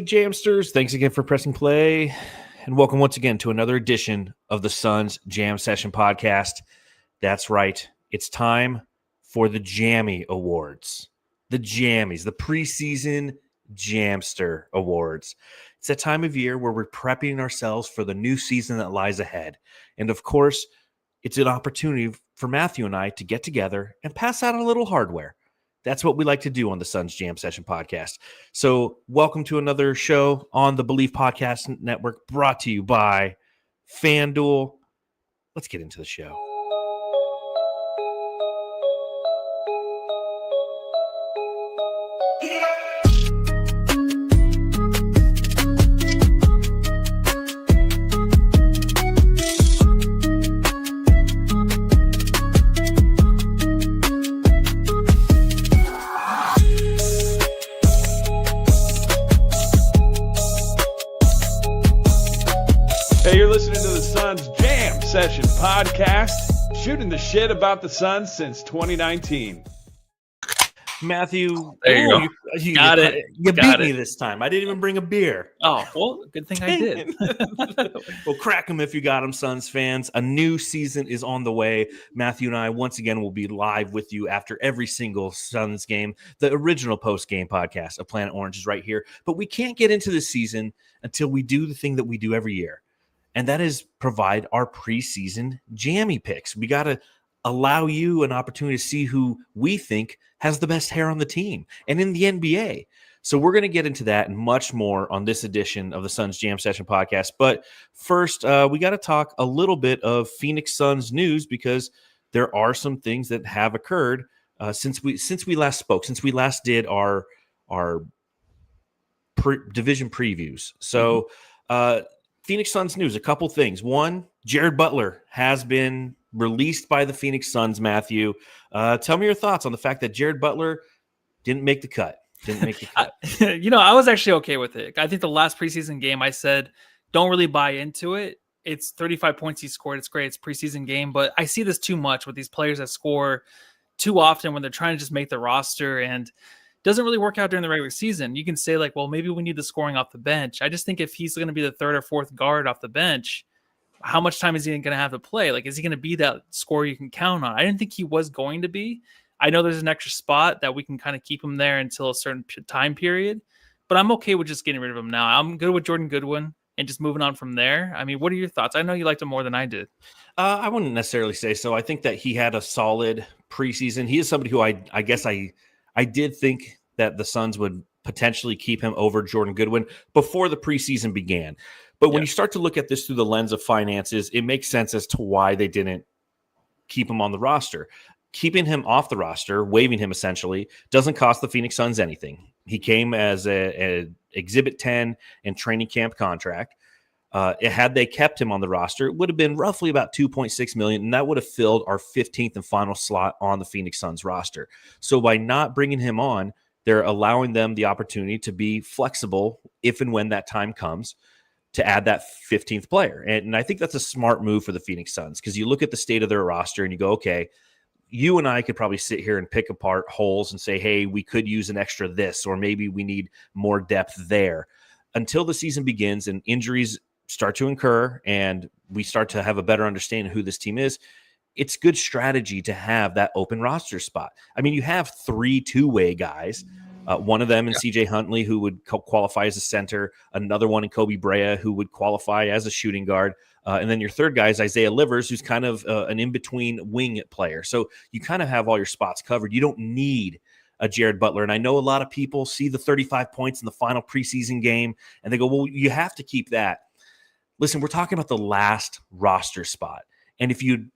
Jamsters. Thanks again for pressing play, and welcome once again to another edition of the Suns Jam Session podcast. That's right. It's time for the Jammy Awards. The Jammies, the Preseason Jamster Awards. It's that time of year where we're prepping ourselves for the new season that lies ahead. And of course, it's an opportunity for Matthew and I to get together and pass out a little hardware. That's what we like to do on the Suns Jam Session podcast. So welcome to another show on the BLEAV Podcast Network, brought to you by FanDuel. Let's get into the show. Hey, you're listening to the Suns Jam Session podcast, shooting the shit about the Suns since 2019. Matthew, there you go. You got it. You beat me this time. I didn't even bring a beer. Oh, well, good thing I did. Well, crack them if you got them, Suns fans. A new season is on the way. Matthew and I, once again, will be live with you after every single Suns game. The original post-game podcast of Planet Orange is right here. But we can't get into the season until we do the thing that we do every year. And that is provide our preseason jammy picks. We got to allow you an opportunity to see who we think has the best hair on the team and in the NBA. So we're going to get into that and much more on this edition of the Suns Jam Session podcast. But first, we got to talk a little bit of Phoenix Suns news because there are some things that have occurred since we last spoke, since we last did our division previews. So, Phoenix Suns news, a couple things. One, Jared Butler has been released by the Phoenix Suns, Matthew. Tell me your thoughts on the fact that Jared Butler didn't make the cut. I was actually okay with it. I think the last preseason game I said, don't really buy into it. It's 35 points he scored. It's great. It's a preseason game. But I see this too much with these players that score too often when they're trying to just make the roster and doesn't really work out during the regular season. You can say like, well, maybe we need the scoring off the bench. I just think if he's going to be the third or fourth guard off the bench, how much time is he going to have to play? Like, is he going to be that scorer you can count on? I didn't think he was going to be. I know there's an extra spot that we can kind of keep him there until a certain time period, but I'm okay with just getting rid of him now. I'm good with Jordan Goodwin and just moving on from there. I mean, what are your thoughts? I know you liked him more than I did. I wouldn't necessarily say so. I think that he had a solid preseason. He is somebody who I guess I did think that the Suns would potentially keep him over Jordan Goodwin before the preseason began. But when you start to look at this through the lens of finances, it makes sense as to why they didn't keep him on the roster. Keeping him off the roster, waiving him essentially, doesn't cost the Phoenix Suns anything. He came as a Exhibit 10 and training camp contract. Had they kept him on the roster, it would have been roughly about $2.6 million, and that would have filled our 15th and final slot on the Phoenix Suns roster. So by not bringing him on, they're allowing them the opportunity to be flexible if and when that time comes to add that 15th player. And I think that's a smart move for the Phoenix Suns because you look at the state of their roster and you go, okay, you and I could probably sit here and pick apart holes and say, hey, we could use an extra this, or maybe we need more depth there. Until the season begins and injuries start to incur and we start to have a better understanding of who this team is, it's good strategy to have that open roster spot. I mean, you have 3 two-way guys, one of them in CJ Huntley, who would qualify as a center, another one in Kobe Brea, who would qualify as a shooting guard, and then your third guy is Isaiah Livers, who's kind of an in-between wing player. So you kind of have all your spots covered. You don't need a Jared Butler. And I know a lot of people see the 35 points in the final preseason game, and they go, well, you have to keep that. Listen, we're talking about the last roster spot. And if you'd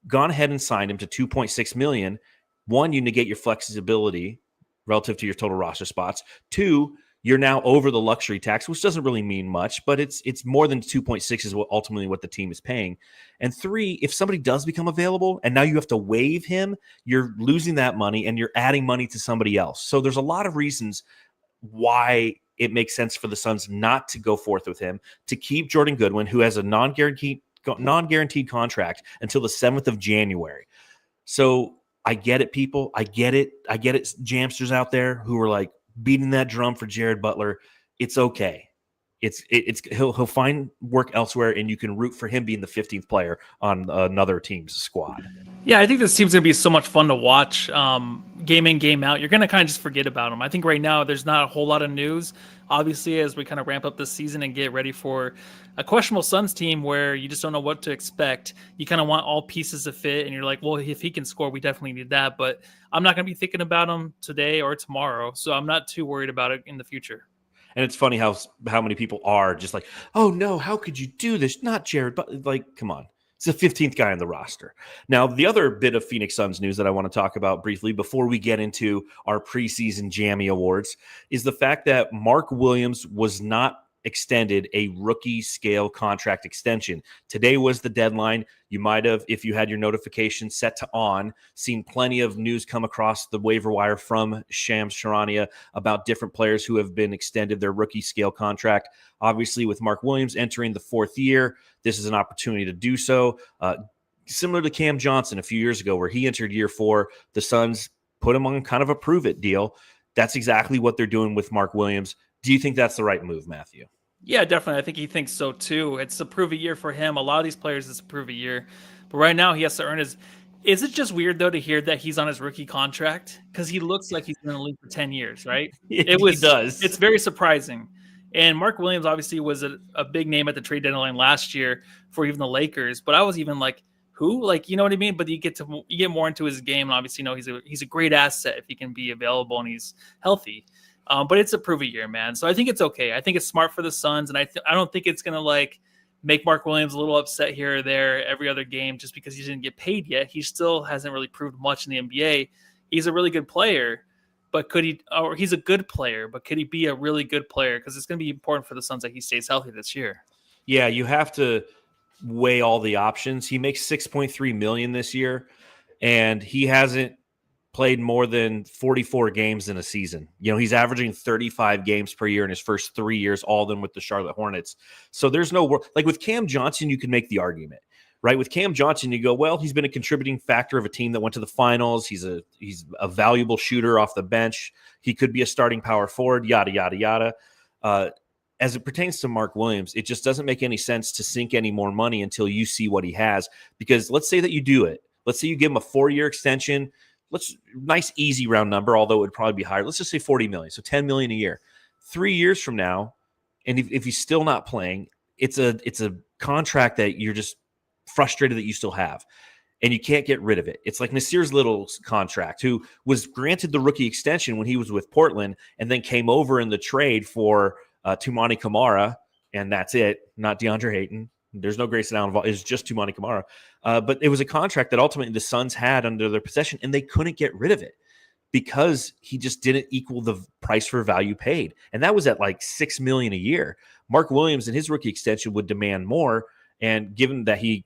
gone ahead and signed him to $2.6 million, one, you negate your flexibility relative to your total roster spots. 2, you're now over the luxury tax, which doesn't really mean much, but it's more than 2.6 is ultimately what the team is paying. And 3, if somebody does become available and now you have to waive him, you're losing that money and you're adding money to somebody else. So there's a lot of reasons why it makes sense for the Suns not to go forth with him, to keep Jordan Goodwin, who has a non-guaranteed contract until the 7th of January. So I get it, people. I get it. Jamsters out there who are like beating that drum for Jared Butler. it's okay. He'll find work elsewhere, and you can root for him being the 15th player on another team's squad. Yeah, I think this team's going to be so much fun to watch game in, game out. You're going to kind of just forget about him. I think right now there's not a whole lot of news. Obviously, as we kind of ramp up this season and get ready for a questionable Suns team where you just don't know what to expect, you kind of want all pieces to fit. And you're like, well, if he can score, we definitely need that. But I'm not going to be thinking about him today or tomorrow. So I'm not too worried about it in the future. And it's funny how many people are just like, oh, no, how could you do this? Not Jared, but like, come on. It's the 15th guy on the roster. Now, the other bit of Phoenix Suns news that I want to talk about briefly before we get into our preseason Jammy Awards is the fact that Mark Williams was not extended a rookie scale contract extension. Today was the deadline. You might have, if you had your notification set to on, seen plenty of news come across the waiver wire from Shams Charania about different players who have been extended their rookie scale contract. Obviously, with Mark Williams entering the 4th year, this is an opportunity to do so. Similar to Cam Johnson a few years ago, where he entered year 4, the Suns put him on kind of a prove-it deal. That's exactly what they're doing with Mark Williams. Do you think that's the right move, Matthew? Yeah, definitely. I think he thinks so too. It's a prove a year for him. A lot of these players, it's a prove a year. But right now, he has to earn his. Is it just weird, though, to hear that he's on his rookie contract? Because he looks like he's been in the league for 10 years, right? He does. It's very surprising. And Mark Williams obviously was a big name at the trade deadline last year for even the Lakers. But I was even like, who? Like, you know what I mean? But you get more into his game, and obviously, he's a great asset if he can be available and he's healthy. But it's a prove a year, man. So I think it's okay. I think it's smart for the Suns, and I don't think it's gonna like make Mark Williams a little upset here or there every other game just because he didn't get paid yet. He still hasn't really proved much in the NBA. He's a really good player, but he's a good player, but could he be a really good player? Because it's gonna be important for the Suns that he stays healthy this year. Yeah, you have to weigh all the options. He makes $6.3 million this year, and he hasn't played more than 44 games in a season. He's averaging 35 games per year in his first 3 years, all of them with the Charlotte Hornets. So there's no like with Cam Johnson, you can make the argument, right? With Cam Johnson, you go, well, he's been a contributing factor of a team that went to the finals. He's a valuable shooter off the bench. He could be a starting power forward, yada, yada, yada. As it pertains to Mark Williams, it just doesn't make any sense to sink any more money until you see what he has. Because let's say that you do it. Let's say you give him a 4-year extension. Nice easy round number, although it would probably be higher. Let's just say $40 million, so $10 million a year. 3 years from now, and if he's still not playing, it's a contract that you're just frustrated that you still have, and you can't get rid of it. It's like Nasir Little's contract, who was granted the rookie extension when he was with Portland, and then came over in the trade for Toumani Camara, and that's it. Not DeAndre Ayton. There's no Grayson Allen involved. It's just Toumani Camara. But it was a contract that ultimately the Suns had under their possession, and they couldn't get rid of it because he just didn't equal the price for value paid. And that was at like $6 million a year. Mark Williams and his rookie extension would demand more. And given that he,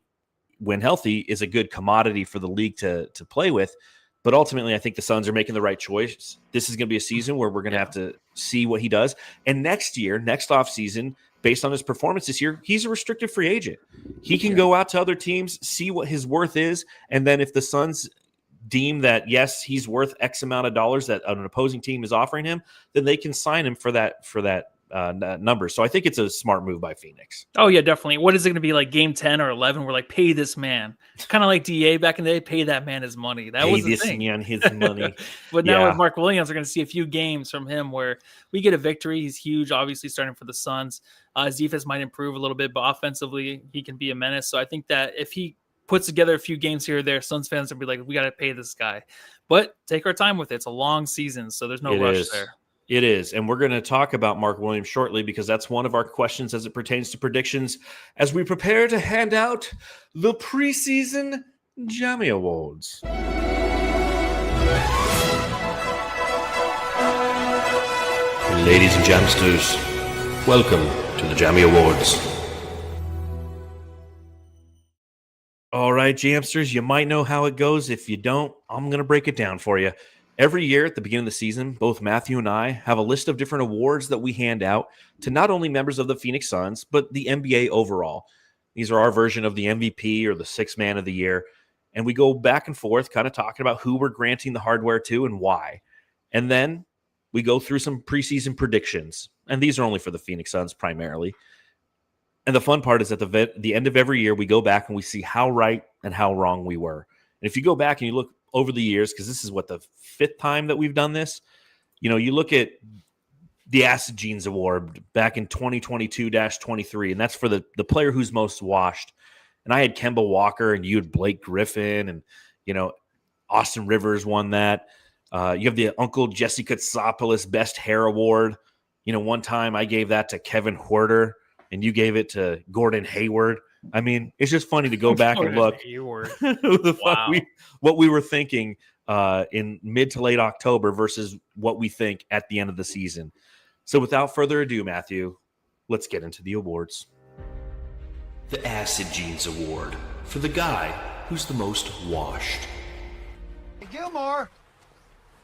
when healthy, is a good commodity for the league to play with. But ultimately, I think the Suns are making the right choice. This is going to be a season where we're going to have to see what he does. And next offseason, based on his performance this year, he's a restricted free agent. He can go out to other teams, see what his worth is, and then if the Suns deem that, yes, he's worth X amount of dollars that an opposing team is offering him, then they can sign him for that number. So I think it's a smart move by Phoenix. Oh, yeah, definitely. What is it going to be like game 10 or 11? We're like, pay this man. Kind of like DA back in the day, pay that man his money. That was the thing. Man his money. But now with Mark Williams, we're going to see a few games from him where we get a victory. He's huge, obviously, starting for the Suns. His defense might improve a little bit, but offensively, he can be a menace. So I think that if he puts together a few games here or there, Suns fans will be like, we got to pay this guy. But take our time with it. It's a long season, so there's no rush there. It is, and we're going to talk about Mark Williams shortly because that's one of our questions as it pertains to predictions as we prepare to hand out the Preseason JAMMY Awards. Ladies and Jamsters, welcome to the JAMMY Awards. All right, Jamsters, you might know how it goes. If you don't, I'm going to break it down for you. Every year at the beginning of the season, both Matthew and I have a list of different awards that we hand out to not only members of the Phoenix Suns, but the NBA overall. These are our version of the MVP or the sixth man of the year. And we go back and forth kind of talking about who we're granting the hardware to and why. And then we go through some preseason predictions. And these are only for the Phoenix Suns primarily. And the fun part is at the end of every year, we go back and we see how right and how wrong we were. And if you go back and you look over the years, because this is what, the 5th time that we've done this, you look at the Acid Genes Award back in 2022-23, and that's for the player who's most washed. And I had Kemba Walker, and you had Blake Griffin, and, Austin Rivers won that. You have the Uncle Jesse Katsopoulos Best Hair Award. One time I gave that to Kevin Huerter, and you gave it to Gordon Hayward. I mean, it's just funny to go back and look what we were thinking in mid to late October versus what we think at the end of the season. So without further ado, Matthew, let's get into the awards. The Acid Genes Award for the guy who's the most washed. Hey, Gilmore,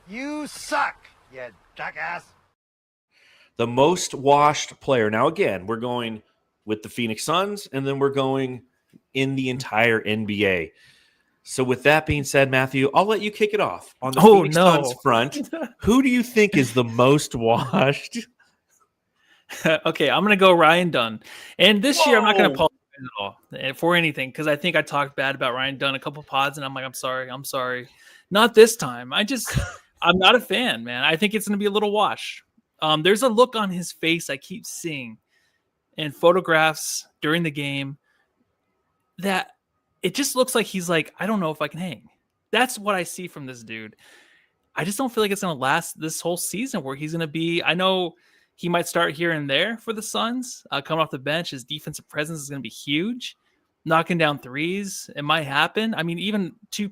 you suck, you jackass. The most washed player. Now, again, we're going with the Phoenix Suns, and then we're going in the entire NBA. So with that being said, Matthew, I'll let you kick it off. On the Phoenix Suns front, who do you think is the most washed? Okay, I'm going to go Ryan Dunn. And this year, I'm not going to apologize at all for anything, because I think I talked bad about Ryan Dunn a couple pods, and I'm like, I'm sorry. Not this time. I'm not a fan, man. I think it's going to be a little wash. There's a look on his face I keep seeing in photographs during the game that it just looks like he's like, I don't know if I can hang. That's what I see from this dude. I just don't feel like it's going to last this whole season where he's going to be. I know he might start here and there for the Suns. Coming off the bench, his defensive presence is going to be huge. Knocking down threes, it might happen. I mean, even 2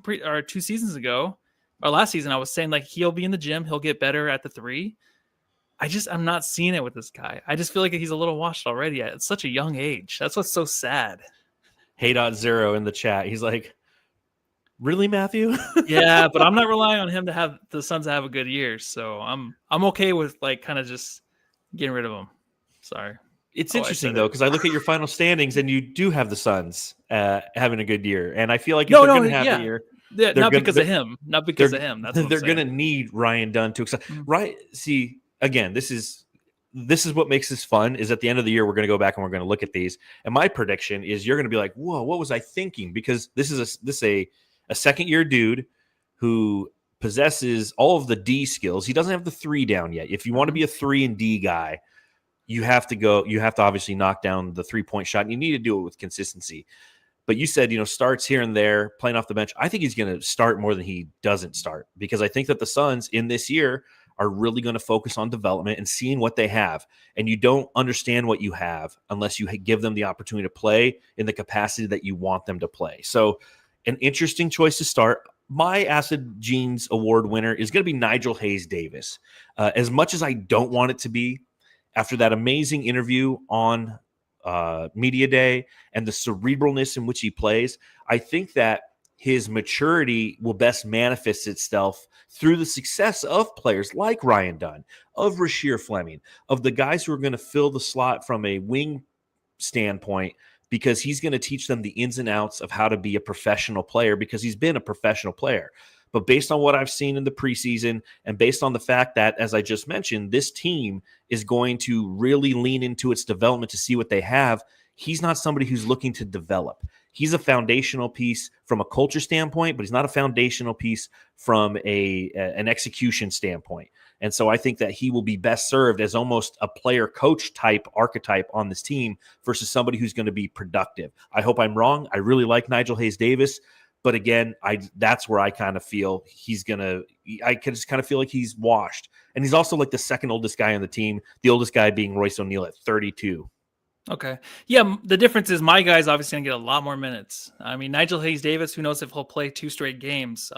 seasons ago, or last season, I was saying like he'll be in the gym, he'll get better at the 3. I'm not seeing it with this guy. I just feel like he's a little washed already at such a young age. That's what's so sad. Hey.0 in the chat. He's like, really, Matthew? Yeah, but I'm not relying on him to have the Suns to have a good year. So I'm okay with like kind of just getting rid of him. Sorry. It's interesting though, because I look at your final standings and you do have the Suns having a good year. And I feel like if they're going to have a year. Yeah, not because of him. Not because of him. That's what they're going to need Ryan Dunn to excel. Right. See, again, this is what makes this fun, is at the end of the year, we're going to go back and we're going to look at these. And my prediction is you're going to be like, whoa, what was I thinking? Because this is a second-year dude who possesses all of the D skills. He doesn't have the 3 down yet. If you want to be a 3 and D guy, you have to obviously knock down the 3-point shot, and you need to do it with consistency. But you said, starts here and there, playing off the bench. I think he's going to start more than he doesn't start, because I think that the Suns in this year are really going to focus on development and seeing what they have. And you don't understand what you have unless you give them the opportunity to play in the capacity that you want them to play. So an interesting choice to start. My Acid Genes Award winner is going to be Nigel Hayes-Davis. As much as I don't want it to be, after that amazing interview on Media Day and the cerebralness in which he plays, I think that his maturity will best manifest itself through the success of players like Ryan Dunn, of Rasheer Fleming, of the guys who are going to fill the slot from a wing standpoint, because he's going to teach them the ins and outs of how to be a professional player, because he's been a professional player. But based on what I've seen in the preseason, and based on the fact that, as I just mentioned, this team is going to really lean into its development to see what they have, he's not somebody who's looking to develop. He's a foundational piece from a culture standpoint, but he's not a foundational piece from an execution standpoint. And so I think that he will be best served as almost a player coach type archetype on this team versus somebody who's going to be productive. I hope I'm wrong. I really like Nigel Hayes-Davis. But again, that's where I kind of feel I just kind of feel like he's washed. And he's also like the second oldest guy on the team, the oldest guy being Royce O'Neal at 32. Okay. Yeah, the difference is my guy's obviously going to get a lot more minutes. I mean, Nigel Hayes-Davis, who knows if he'll play 2 straight games.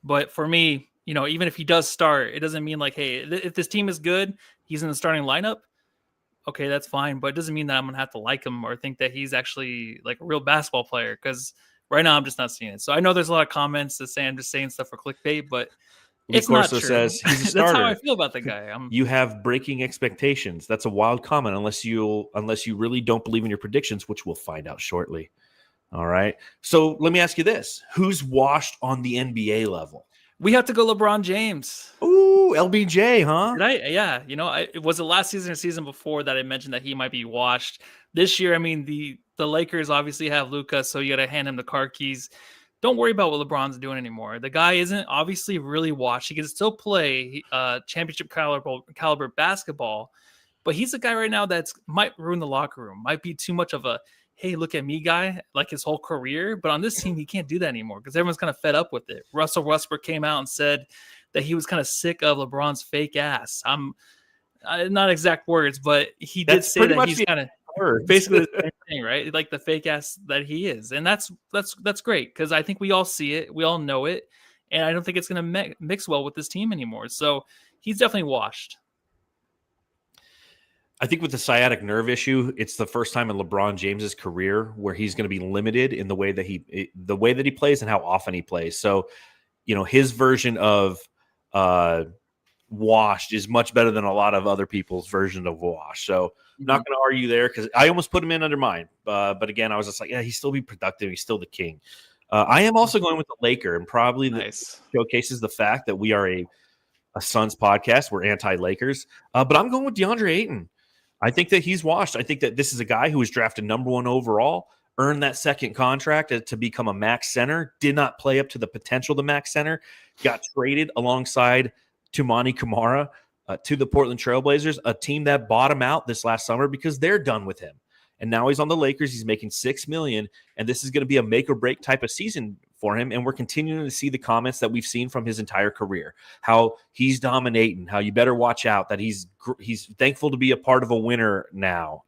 But for me, even if he does start, it doesn't mean like, hey, if this team is good, he's in the starting lineup. Okay, that's fine. But it doesn't mean that I'm going to have to like him or think that he's actually like a real basketball player, because right now I'm just not seeing it. So I know there's a lot of comments that say I'm just saying stuff for clickbait, but it's not true. Says he's a starter. That's how I feel about the guy. You have breaking expectations. That's a wild comment, unless you really don't believe in your predictions, which we'll find out shortly. All right. So let me ask you this: who's washed on the NBA level? We have to go LeBron James. Ooh. Ooh, LBJ, huh? Yeah, it was the last season or season before that I mentioned that he might be washed. This year, I mean, the Lakers obviously have Luka, so you got to hand him the car keys. Don't worry about what LeBron's doing anymore. The guy isn't obviously really washed. He can still play championship caliber basketball, but he's a guy right now that's might ruin the locker room. Might be too much of a hey, look at me guy, like his whole career. But on this team, he can't do that anymore because everyone's kind of fed up with it. Russell Westbrook came out and said that he was kind of sick of LeBron's fake ass. I'm not exact words, but he did say that he's kind of basically the same thing, right? Like the fake ass that he is. And that's great because I think we all see it. We all know it. And I don't think it's going to mix well with this team anymore. So he's definitely washed. I think with the sciatic nerve issue, it's the first time in LeBron James's career where he's going to be limited in the way that he plays and how often he plays. So, his version of washed is much better than a lot of other people's version of washed. So I'm not going to argue there because I almost put him in under mine. But again, I was just like, yeah, he's still be productive. He's still the king. I am also going with the Laker, and probably showcases the fact that we are a Suns podcast. We're anti-Lakers. But I'm going with DeAndre Ayton. I think that he's washed. I think that this is a guy who was drafted number 1 overall, earned that second contract to become a max center, did not play up to the potential to max center, got traded alongside Tumani Kamara to the Portland Trailblazers, a team that bought him out this last summer because they're done with him. And now he's on the Lakers. He's making $6 million, and this is going to be a make or break type of season for him. And we're continuing to see the comments that we've seen from his entire career, how he's dominating, how you better watch out, that he's thankful to be a part of a winner now,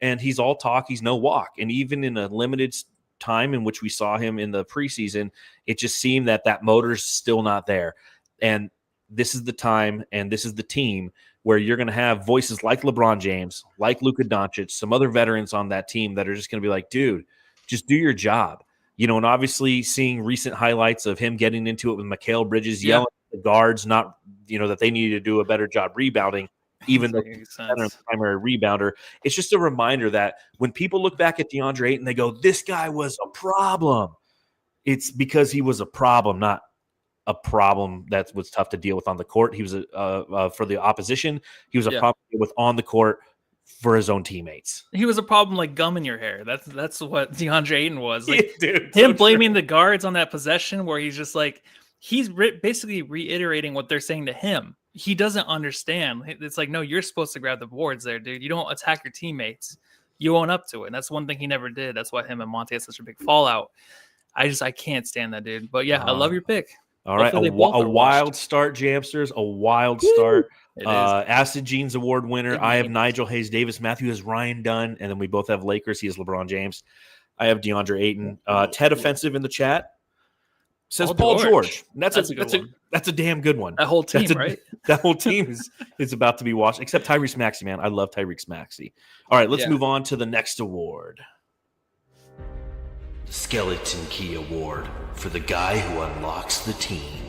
and he's all talk, he's no walk. And even in a limited time in which we saw him in the preseason, it just seemed that motor's still not there. And this is the time and this is the team where you're going to have voices like LeBron James, like Luka Doncic, some other veterans on that team that are just going to be like, dude, just do your job. And obviously seeing recent highlights of him getting into it with Mikal Bridges, yelling at the guards, not, that they needed to do a better job rebounding, even though he's the primary rebounder. It's just a reminder that when people look back at DeAndre Ayton, they go, this guy was a problem. It's because he was a problem, not a problem that was tough to deal with on the court. He was for the opposition. He was a problem to deal with on the court for his own teammates. He was a problem like gum in your hair. That's what DeAndre Ayton was. Like dude, him blaming the guards on that possession where he's just like, he's basically reiterating what they're saying to him. He doesn't understand. It's like, no, you're supposed to grab the boards there, dude. You don't attack your teammates. You own up to it. And that's one thing he never did. That's why him and Monte had such a big fallout. I can't stand that, dude. But yeah, I love your pick. All right, a wild start, Jamsters. A wild start. Acid Genes Award winner. I have Nigel Hayes Davis. Matthew has Ryan Dunn, and then we both have Lakers. He has LeBron James. I have DeAndre Ayton. Ted Offensive in the chat says Paul George. That's a damn good one. That whole team, right? That whole team is about to be washed, except Tyrese Maxey, man. I love Tyrese Maxey. All right, let's move on to the next award. The Skeleton Key Award for the guy who unlocks the team.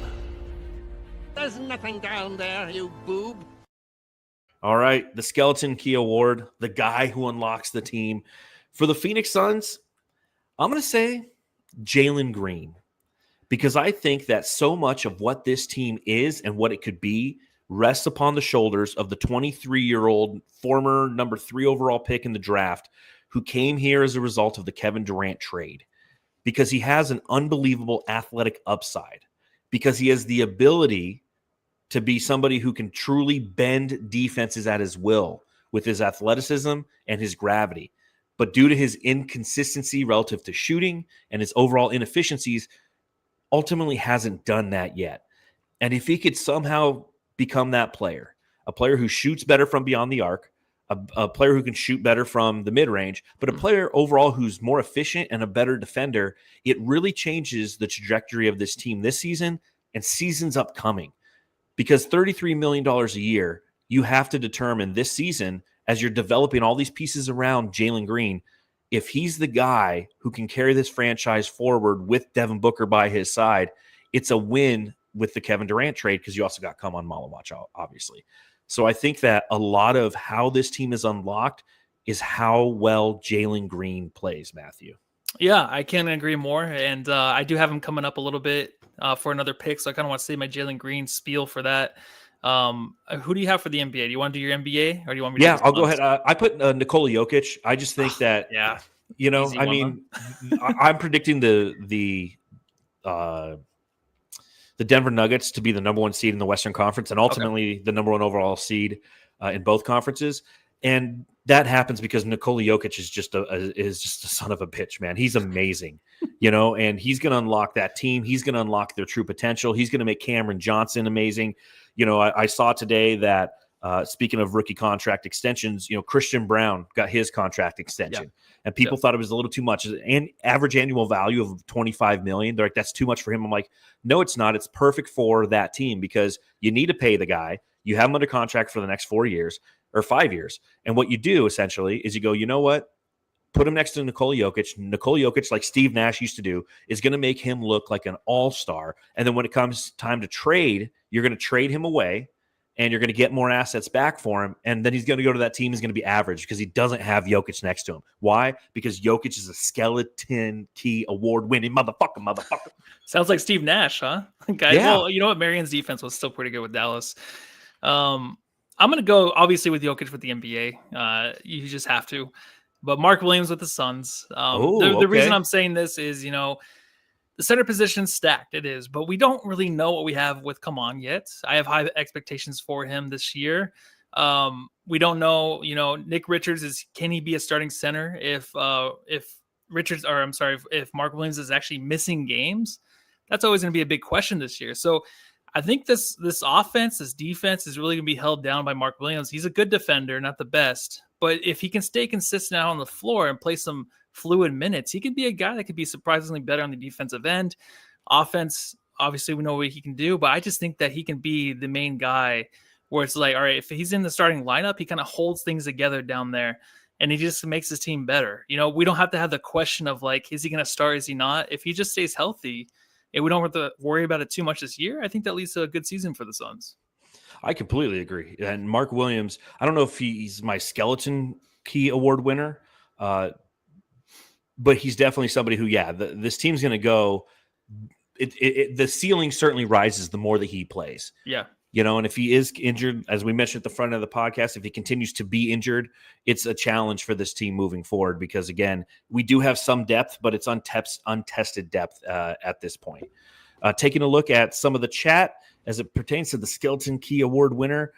There's nothing down there, you boob. All right, the Skeleton Key Award, the guy who unlocks the team. For the Phoenix Suns, I'm going to say Jalen Green, because I think that so much of what this team is and what it could be rests upon the shoulders of the 23-year-old former number 3 overall pick in the draft who came here as a result of the Kevin Durant trade. Because he has an unbelievable athletic upside, because he has the ability to be somebody who can truly bend defenses at his will with his athleticism and his gravity. But due to his inconsistency relative to shooting and his overall inefficiencies, ultimately hasn't done that yet. And if he could somehow become that player, a player who shoots better from beyond the arc, a player who can shoot better from the mid-range, but a player overall who's more efficient and a better defender, it really changes the trajectory of this team this season and seasons upcoming. Because $33 million a year, you have to determine this season, as you're developing all these pieces around Jalen Green, if he's the guy who can carry this franchise forward with Devin Booker by his side, it's a win with the Kevin Durant trade because you also got Kaman Malawach, obviously. So I think that a lot of how this team is unlocked is how well Jalen Green plays, Matthew. Yeah, I can't agree more. And I do have him coming up a little bit for another pick, so I kind of want to save my Jalen Green spiel for that. Who do you have for the NBA? Do you want to do your NBA, or do you want me to do the I'll go Suns? ahead. I put Nikola Jokic. I just think that, Yeah, I one, mean, I'm predicting the Denver Nuggets to be the number 1 seed in the Western Conference and ultimately the number 1 overall seed in both conferences. And that happens because Nikola Jokic is just a son of a bitch, man. He's amazing, and he's going to unlock that team. He's going to unlock their true potential. He's going to make Cameron Johnson amazing. I saw today that speaking of rookie contract extensions, Christian Brown got his contract extension, and people thought it was a little too much. And average annual value of $25 million. They're like, that's too much for him. I'm like, no, it's not. It's perfect for that team because you need to pay the guy. You have him under contract for the next 4 years or 5 years. And what you do essentially is you go, you know what? Put him next to Nikola Jokic. Nikola Jokic, like Steve Nash used to do, is going to make him look like an all-star. And then when it comes time to trade, you're going to trade him away and you're going to get more assets back for him. And then he's going to go to that team. He's going to be average because he doesn't have Jokic next to him. Why? Because Jokic is a skeleton key award-winning motherfucker. Sounds like Steve Nash, huh? Guys, Yeah. Well, you know what? Marion's defense was still pretty good with Dallas. I'm going to go, obviously, with Jokic with the NBA. You just have to. But Mark Williams with the Suns. The reason I'm saying this is, the center position's stacked. It is. But we don't really know what we have with Kaman yet. I have high expectations for him this year. We don't know, Nick Richards can he be a starting center if Mark Williams is actually missing games? That's always going to be a big question this year. So I think this offense, this defense is really going to be held down by Mark Williams. He's a good defender, not the best. But if he can stay consistent out on the floor and play some fluid minutes, he could be a guy that could be surprisingly better on the defensive end. Offense, obviously, we know what he can do, but I just think that he can be the main guy where it's like, all right, if he's in the starting lineup, he kind of holds things together down there and he just makes his team better. We don't have to have the question of like, is he going to start? Is he not? If he just stays healthy and we don't have to worry about it too much this year, I think that leads to a good season for the Suns. I completely agree. And Mark Williams, I don't know if he's my skeleton key award winner, but he's definitely somebody who, this team's going to go. The ceiling certainly rises the more that he plays. Yeah. And if he is injured, as we mentioned at the front of the podcast, if he continues to be injured, it's a challenge for this team moving forward because, again, we do have some depth, but it's untested depth at this point. Taking a look at some of the chat as it pertains to the Skeleton Key Award winner,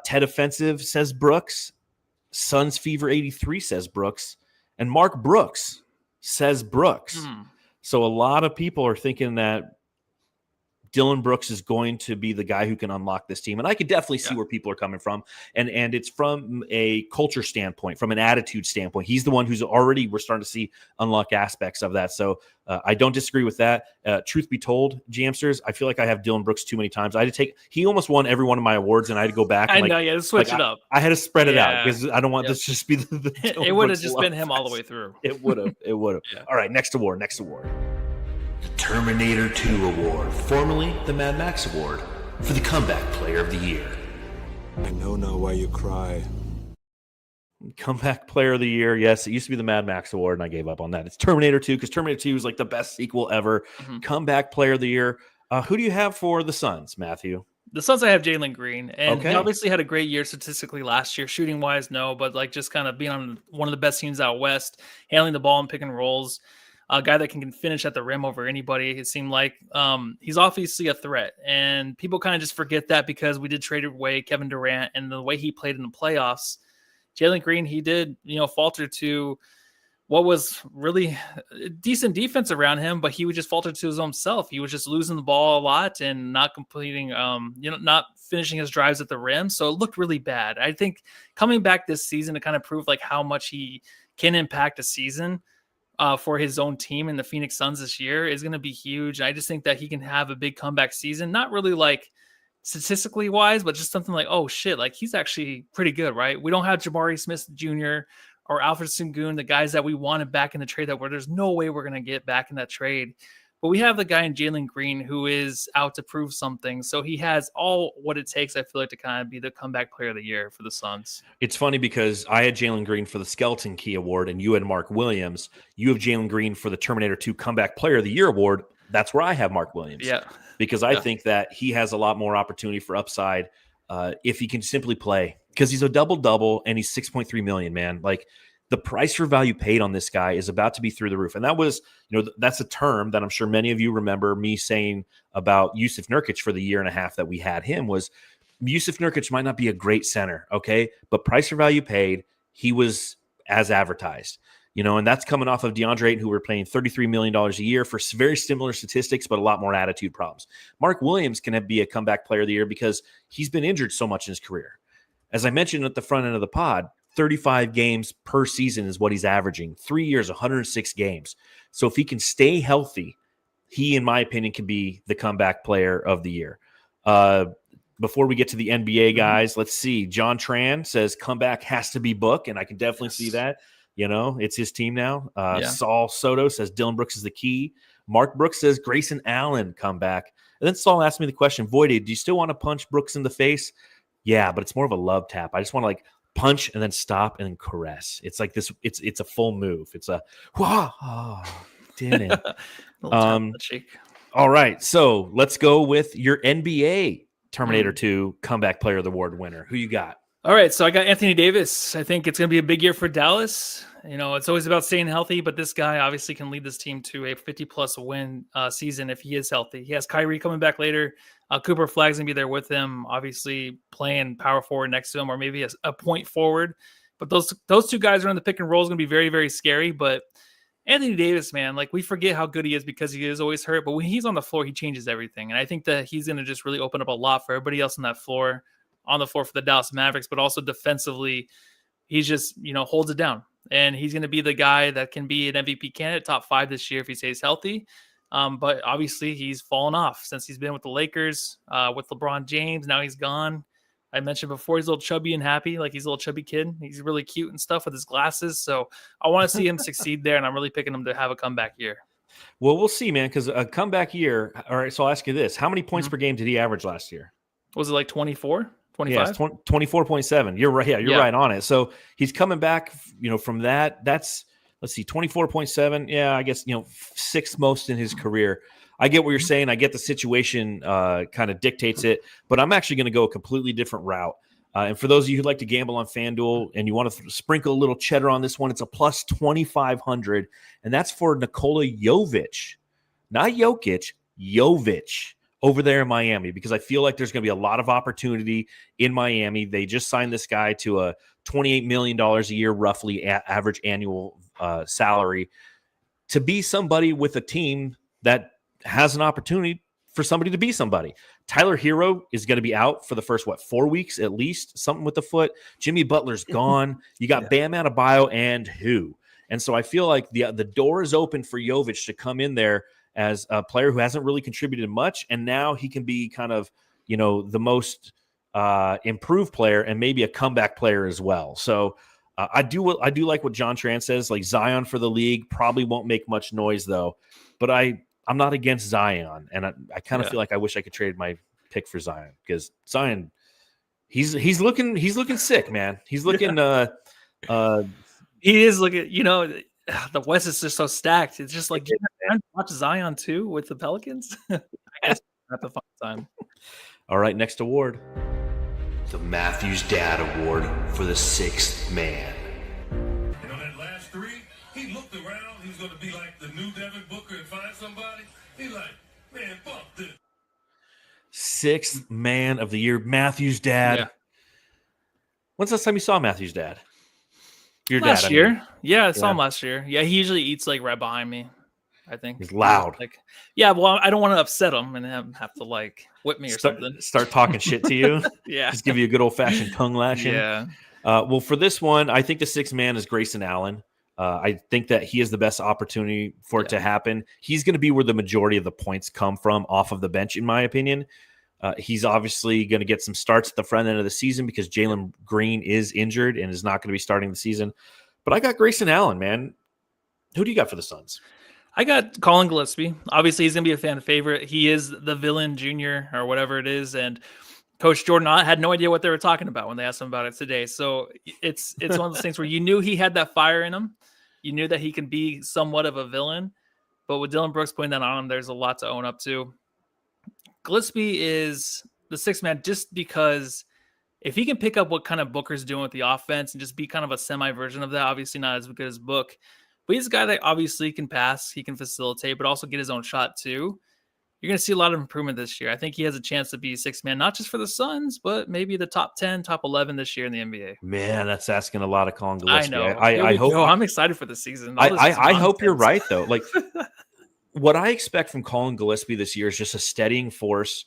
Ted Offensive says Brooks, Suns Fever 83 says Brooks, and Mark Brooks says Brooks. So a lot of people are thinking that Dylan Brooks is going to be the guy who can unlock this team. And I could definitely see where people are coming from. And it's from a culture standpoint, from an attitude standpoint. He's the one who's already, we're starting to see unlock aspects of that. So I don't disagree with that. Truth be told, Jamsters, I feel like I have Dylan Brooks too many times. He almost won every one of my awards and I had to go back. And switch it up. I had to spread it out because I don't want this to just be the it would have just been him all the way through. It would have. Yeah. All right, next award. The Terminator 2 Award, formerly the Mad Max Award, for the Comeback Player of the Year. I know now why you cry. Comeback Player of the Year. Yes, it used to be the Mad Max Award, and I gave up on that. It's Terminator 2 because Terminator 2 is like the best sequel ever. Comeback Player of the Year. Who do you have for the Suns, Matthew? The Suns, I have Jalen Green, and he obviously had a great year statistically last year. Shooting wise, no, but like just kind of being on one of the best teams out west, handling the ball and pick and rolls. A guy that can finish at the rim over anybody. It seemed like he's obviously a threat, and people kind of just forget that because we did trade away Kevin Durant and the way he played in the playoffs. Jalen Green, he did, falter to what was really decent defense around him, but he would just falter to his own self. He was just losing the ball a lot and not completing, not finishing his drives at the rim. So it looked really bad. I think coming back this season to kind of prove like how much he can impact a season for his own team and the Phoenix Suns this year is going to be huge. I just think that he can have a big comeback season, not really like statistically wise, but just something like, oh shit, like he's actually pretty good, right? We don't have Jabari Smith Jr. or Alfred Sengun, the guys that we wanted back in the trade that where there's no way we're going to get back in that trade. But we have the guy in Jalen Green who is out to prove something. So he has all what it takes, I feel like, to kind of be the comeback player of the year for the Suns. It's funny because I had Jalen Green for the Skeleton Key Award and you had Mark Williams. You have Jalen Green for the Terminator 2 Comeback Player of the Year Award. that's where I have Mark Williams. Yeah. Because I think that he has a lot more opportunity for upside if he can simply play. Because he's a double-double and he's $6.3 million, man. Like, the price for value paid on this guy is about to be through the roof. And that was, that's a term that I'm sure many of you remember me saying about Yusuf Nurkic for the year and a half that we had him was Yusuf Nurkic might not be a great center, okay? But price for value paid, he was as advertised. And that's coming off of DeAndre Ayton, who we're paying $33 million a year for very similar statistics, but a lot more attitude problems. Mark Williams can be a comeback player of the year because he's been injured so much in his career. As I mentioned at the front end of the pod, 35 games per season is what he's averaging. 3 years, 106 games. So if he can stay healthy, he, in my opinion, can be the comeback player of the year. Before we get to the NBA guys, let's see. John Tran says comeback has to be Book, and I can definitely see that. It's his team now. Saul Soto says Dylan Brooks is the key. Mark Brooks says Grayson Allen comeback. And then Saul asked me the question, Voided, do you still want to punch Brooks in the face? Yeah, but it's more of a love tap. I just want to punch and then stop and then caress. It's like this. It's a full move. It's a didn't. All right, so let's go with your NBA Terminator 2 comeback player of the award winner. Who you got? All right, so I got Anthony Davis. I think it's going to be a big year for Dallas. It's always about staying healthy, but this guy obviously can lead this team to a 50-plus win season if he is healthy. He has Kyrie coming back later. Cooper Flagg's going to be there with him, obviously playing power forward next to him or maybe a point forward. But those two guys around the pick and roll is going to be very, very scary. But Anthony Davis, man, we forget how good he is because he is always hurt. But when he's on the floor, he changes everything. And I think that he's going to just really open up a lot for everybody else on the floor for the Dallas Mavericks, but also defensively, he's just, holds it down. And he's going to be the guy that can be an MVP candidate, top 5 this year if he stays healthy. But obviously he's fallen off since he's been with the Lakers, with LeBron James. Now he's gone. I mentioned before, he's a little chubby and happy, like he's a little chubby kid. He's really cute and stuff with his glasses. So I want to see him succeed there, and I'm really picking him to have a comeback year. Well, we'll see, man, because a comeback year. All right, so I'll ask you this. How many points per game did he average last year? Was it 24? 25? Yeah, 24.7. You're right. Yeah, you're right on it. So he's coming back, from that. That's, let's see, 24.7. Yeah, I guess, 6th most in his career. I get what you're saying. I get the situation kind of dictates it, but I'm actually going to go a completely different route. And for those of you who'd like to gamble on FanDuel and you want to sprinkle a little cheddar on this one, it's a plus 2,500, and that's for Nikola Jovic. Not Jokic, Jovic. Over there in Miami, because I feel like there's going to be a lot of opportunity in Miami. They just signed this guy to a $28 million a year, roughly average annual salary, to be somebody with a team that has an opportunity for somebody to be somebody. Tyler Hero is going to be out for the first, 4 weeks at least, something with the foot. Jimmy Butler's gone. You got Bam Adebayo and who? And so I feel like the door is open for Jovic to come in there as a player who hasn't really contributed much, and now he can be kind of, the most improved player and maybe a comeback player as well. So I do like what John Tran says, Zion for the league probably won't make much noise though, but I'm not against Zion, and I kind of feel like I wish I could trade my pick for Zion, because Zion, he's looking sick, man. He's looking he is looking, the West is just so stacked. It's just watch Zion too with the Pelicans. I guess at the fun time. All right, next award, the Matthews Dad Award for the 6th man. That last 3, he looked around. He was going to be like the new Devin Booker and find somebody. He man, fuck this. 6th man of the year, Matthews Dad. Yeah. When's the last time you saw Matthews Dad? Your last dad, year. I mean. Yeah, I saw him last year. Yeah, he usually eats right behind me, I think. He's loud. Well, I don't want to upset him and have to whip me or something. Start talking shit to you. Yeah. Just give you a good old-fashioned tongue lashing. Yeah. Well, for this one, I think the 6th man is Grayson Allen. I think that he has the best opportunity for it to happen. He's going to be where the majority of the points come from off of the bench, in my opinion. He's obviously going to get some starts at the front end of the season because Jalen Green is injured and is not going to be starting the season. But I got Grayson Allen, man. Who do you got for the Suns? I got Colin Gillespie. Obviously, he's going to be a fan favorite. He is the villain junior or whatever it is. And Coach Jordan had no idea what they were talking about when they asked him about it today. So it's one of those things where you knew he had that fire in him. You knew that he can be somewhat of a villain. but with Dylan Brooks putting that on him, there's a lot to own up to. Gillespie is the sixth man just because if he can pick up what kind of Booker's doing with the offense and just be kind of a semi version of that, obviously not as good as Book, but he's a guy that obviously can pass, he can facilitate, but also get his own shot too. You're going to see a lot of improvement this year. I think he has a chance to be sixth man, not just for the Suns, but maybe the top 10, top 11 this year in the NBA. Man, that's asking a lot of Colin I Gillespie. know. I hope. I'm excited for the season. I hope you're right, though. Like, what I expect from Colin Gillespie this year is just a steadying force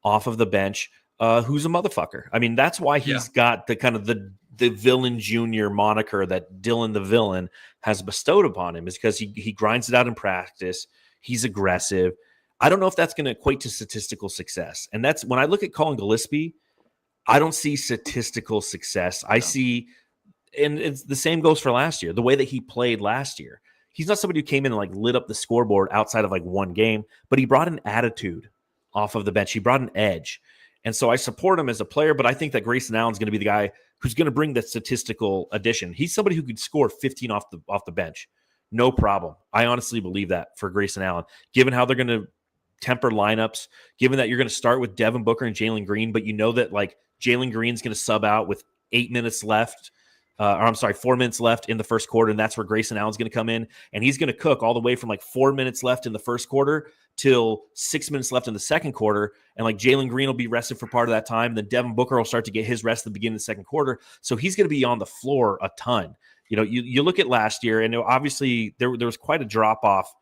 off of the bench who's a motherfucker. I mean, that's why he's got the kind of the villain junior moniker that Dylan the Villain has bestowed upon him, is because he grinds it out in practice. He's aggressive. I don't know if that's going to equate to statistical success. And that's when I look at Colin Gillespie, I don't see statistical success. I see, and it's the same goes for last year, the way that he played last year. He's not somebody who came in and like lit up the scoreboard outside of like one game, but he brought an attitude off of the bench. He brought an edge. And so I support him as a player, but I think that Grayson Allen's going to be the guy who's going to bring that statistical addition. He's somebody who could score 15 off the bench. No problem. I honestly believe that for Grayson Allen, given how they're going to temper lineups, given that you're going to start with Devin Booker and Jalen Green, but you know that like Jalen Green's going to sub out with 4 minutes left in the first quarter, and that's where Grayson Allen's going to come in, and he's going to cook all the way from like 4 minutes left in the first quarter till 6 minutes left in the second quarter, and like Jalen Green will be rested for part of that time, and then Devin Booker will start to get his rest at the beginning of the second quarter, so he's going to be on the floor a ton. You know, you look at last year, and obviously there was quite a drop-off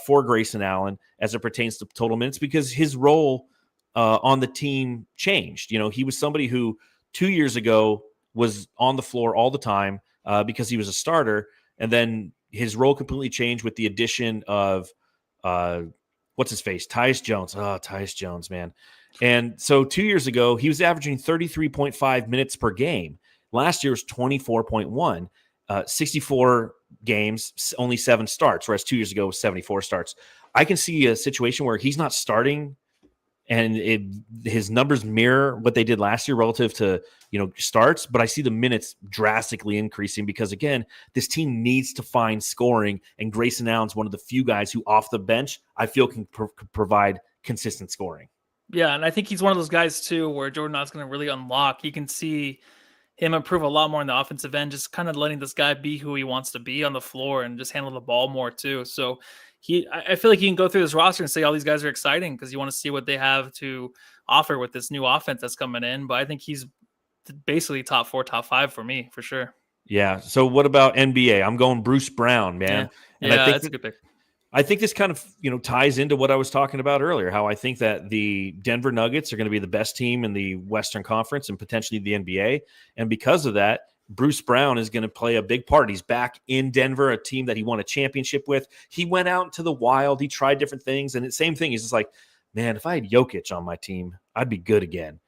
for Grayson Allen as it pertains to total minutes because his role on the team changed. You know, he was somebody who 2 years ago was on the floor all the time because he was a starter, and then his role completely changed with the addition of what's his face, Tyus Jones. Oh, Tyus Jones, man. And so 2 years ago, he was averaging 33.5 minutes per game. Last year was 24.1. 64 games, only 7 starts, whereas 2 years ago was 74 starts. I can see a situation where he's not starting and his numbers mirror what they did last year relative to, starts, but I see the minutes drastically increasing because, again, this team needs to find scoring, and Grayson Allen's one of the few guys who off the bench I feel can provide consistent scoring. Yeah, and I think he's one of those guys, too, where Jordan Knott's going to really unlock. You can see him improve a lot more in the offensive end, just kind of letting this guy be who he wants to be on the floor and just handle the ball more too. So I feel like he can go through this roster and say all these guys are exciting because you want to see what they have to offer with this new offense that's coming in. But I think he's basically top 4, top 5 for me, for sure. Yeah. So what about NBA? I'm going Bruce Brown, man. Yeah, and I think that's a good pick. I think this kind of, ties into what I was talking about earlier, how I think that the Denver Nuggets are going to be the best team in the Western Conference and potentially the NBA. And because of that, Bruce Brown is going to play a big part. He's back in Denver, a team that he won a championship with. He went out into the wild. He tried different things. And the same thing, he's just like, man, if I had Jokic on my team, I'd be good again.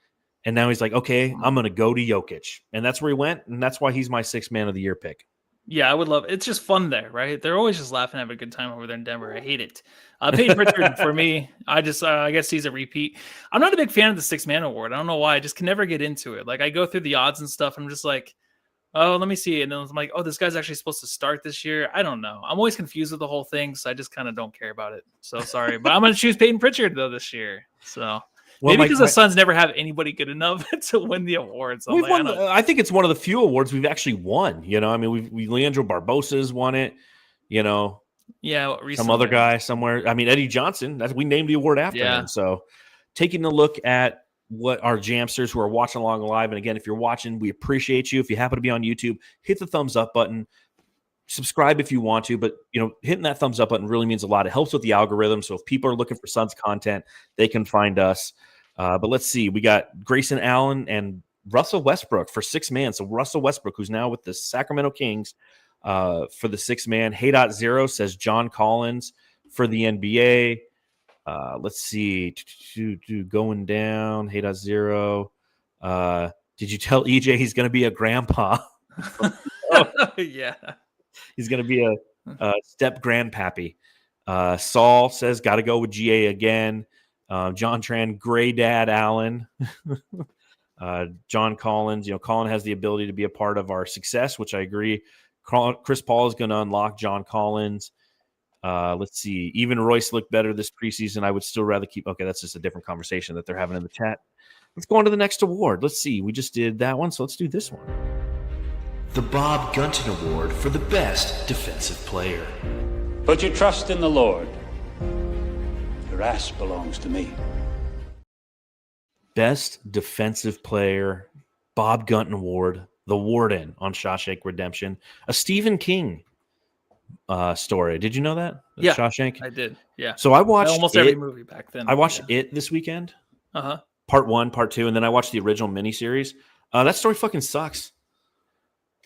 And now he's like, okay, I'm going to go to Jokic. And that's where he went. And that's why he's my 6th man of the year pick. Yeah, I would love it. It's just fun there, right? They're always just laughing, having a good time over there in Denver. I hate it. Peyton Pritchard, for me, I guess he's a repeat. I'm not a big fan of the 6th man award. I don't know why. I just can never get into it. Like, I go through the odds and stuff, and I'm just like, oh, let me see. And then I'm like, oh, this guy's actually supposed to start this year. I don't know. I'm always confused with the whole thing, so I just kind of don't care about it. So sorry. But I'm going to choose Peyton Pritchard, though, this year. So maybe because the Suns never have anybody good enough to win the awards. So I think it's one of the few awards we've actually won. I mean, we Leandro Barbosa's won it. Yeah, recently, some other guy somewhere. I mean, Eddie Johnson. We named the award after him. So, taking a look at what our Jamsters who are watching along live, and again, if you're watching, we appreciate you. If you happen to be on YouTube, hit the thumbs up button. Subscribe if you want to, but hitting that thumbs up button really means a lot. It helps with the algorithm. So if people are looking for Suns content, they can find us. But let's see. We got Grayson Allen and Russell Westbrook for 6th man. So Russell Westbrook, who's now with the Sacramento Kings, for the 6th man. Hey.0 says John Collins for the NBA. Let's see. Going down. Hey.0. Did you tell EJ he's going to be a grandpa? Yeah. He's going to be a step grandpappy. Saul says, got to go with GA again. John Tran, Gray Dad Allen. John Collins. Colin has the ability to be a part of our success, which I agree. Chris Paul is going to unlock John Collins. Let's see. Even Royce looked better this preseason. I would still rather keep. Okay, that's just a different conversation that they're having in the chat. Let's go on to the next award. Let's see. We just did that one, so let's do this one. The Bob Gunton Award for the best defensive player. Put your trust in the Lord. Your ass belongs to me. Best defensive player, Bob Gunton Award, The Warden on Shawshank Redemption, a Stephen King story. Did you know that? Yeah, Shawshank. I did. Yeah. So I watched almost every movie back then. I watched it this weekend. Part 1, part 2, and then I watched the original miniseries. That story fucking sucks.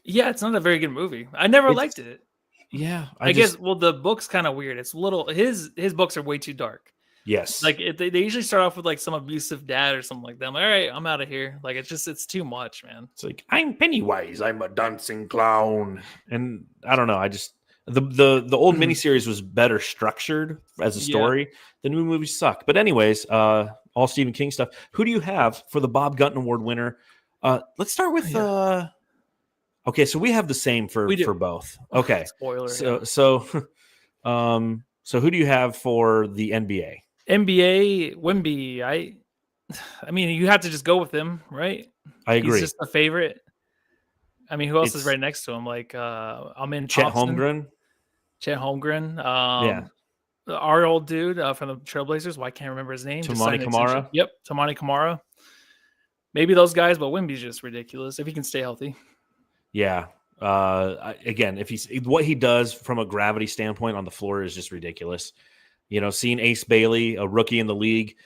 Yeah, it's not a very good movie. I never liked it. Yeah, I guess. Well, the book's kind of weird. It's a little. His books are way too dark. Yes. Like they usually start off with like some abusive dad or something like that. I'm like, all right, I'm out of here. Like it's too much, man. It's like, I'm Pennywise, I'm a dancing clown. And I don't know. I just the old miniseries was better structured as a story. The new movies suck. But anyways, all Stephen King stuff. Who do you have for the Bob Gunton Award winner? Let's start with okay, so we have the same for both. Okay. Spoiler. So who do you have for the NBA? NBA, Wemby. I mean, you have to just go with him, right? I agree. He's just a favorite. I mean, who else is right next to him? Like, I'm in Chet Holmgren. Our old dude from the Trailblazers. Why can't I remember his name? Tamani Kamara. Yep, Tamani Kamara. Maybe those guys, but Wemby's just ridiculous if he can stay healthy. Yeah. Again, if what he does from a gravity standpoint on the floor is just ridiculous. You know, seeing Ace Bailey, a rookie in the league,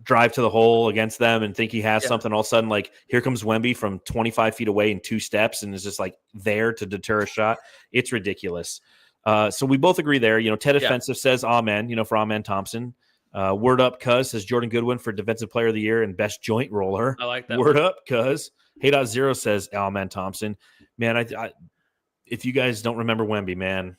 drive to the hole against them and think he has something, all of a sudden, like, here comes Wemby from 25 feet away in 2 steps and is just like there to deter a shot. It's ridiculous. So we both agree there. You know, Ted Offensive says amen, you know, for Amen Thompson. Word up, cuz says Jordan Goodwin for Defensive Player of the Year and Best Joint Roller. I like that. Word up, cuz. Hey.0 says Amen Thompson. Man, I if you guys don't remember Wemby, man,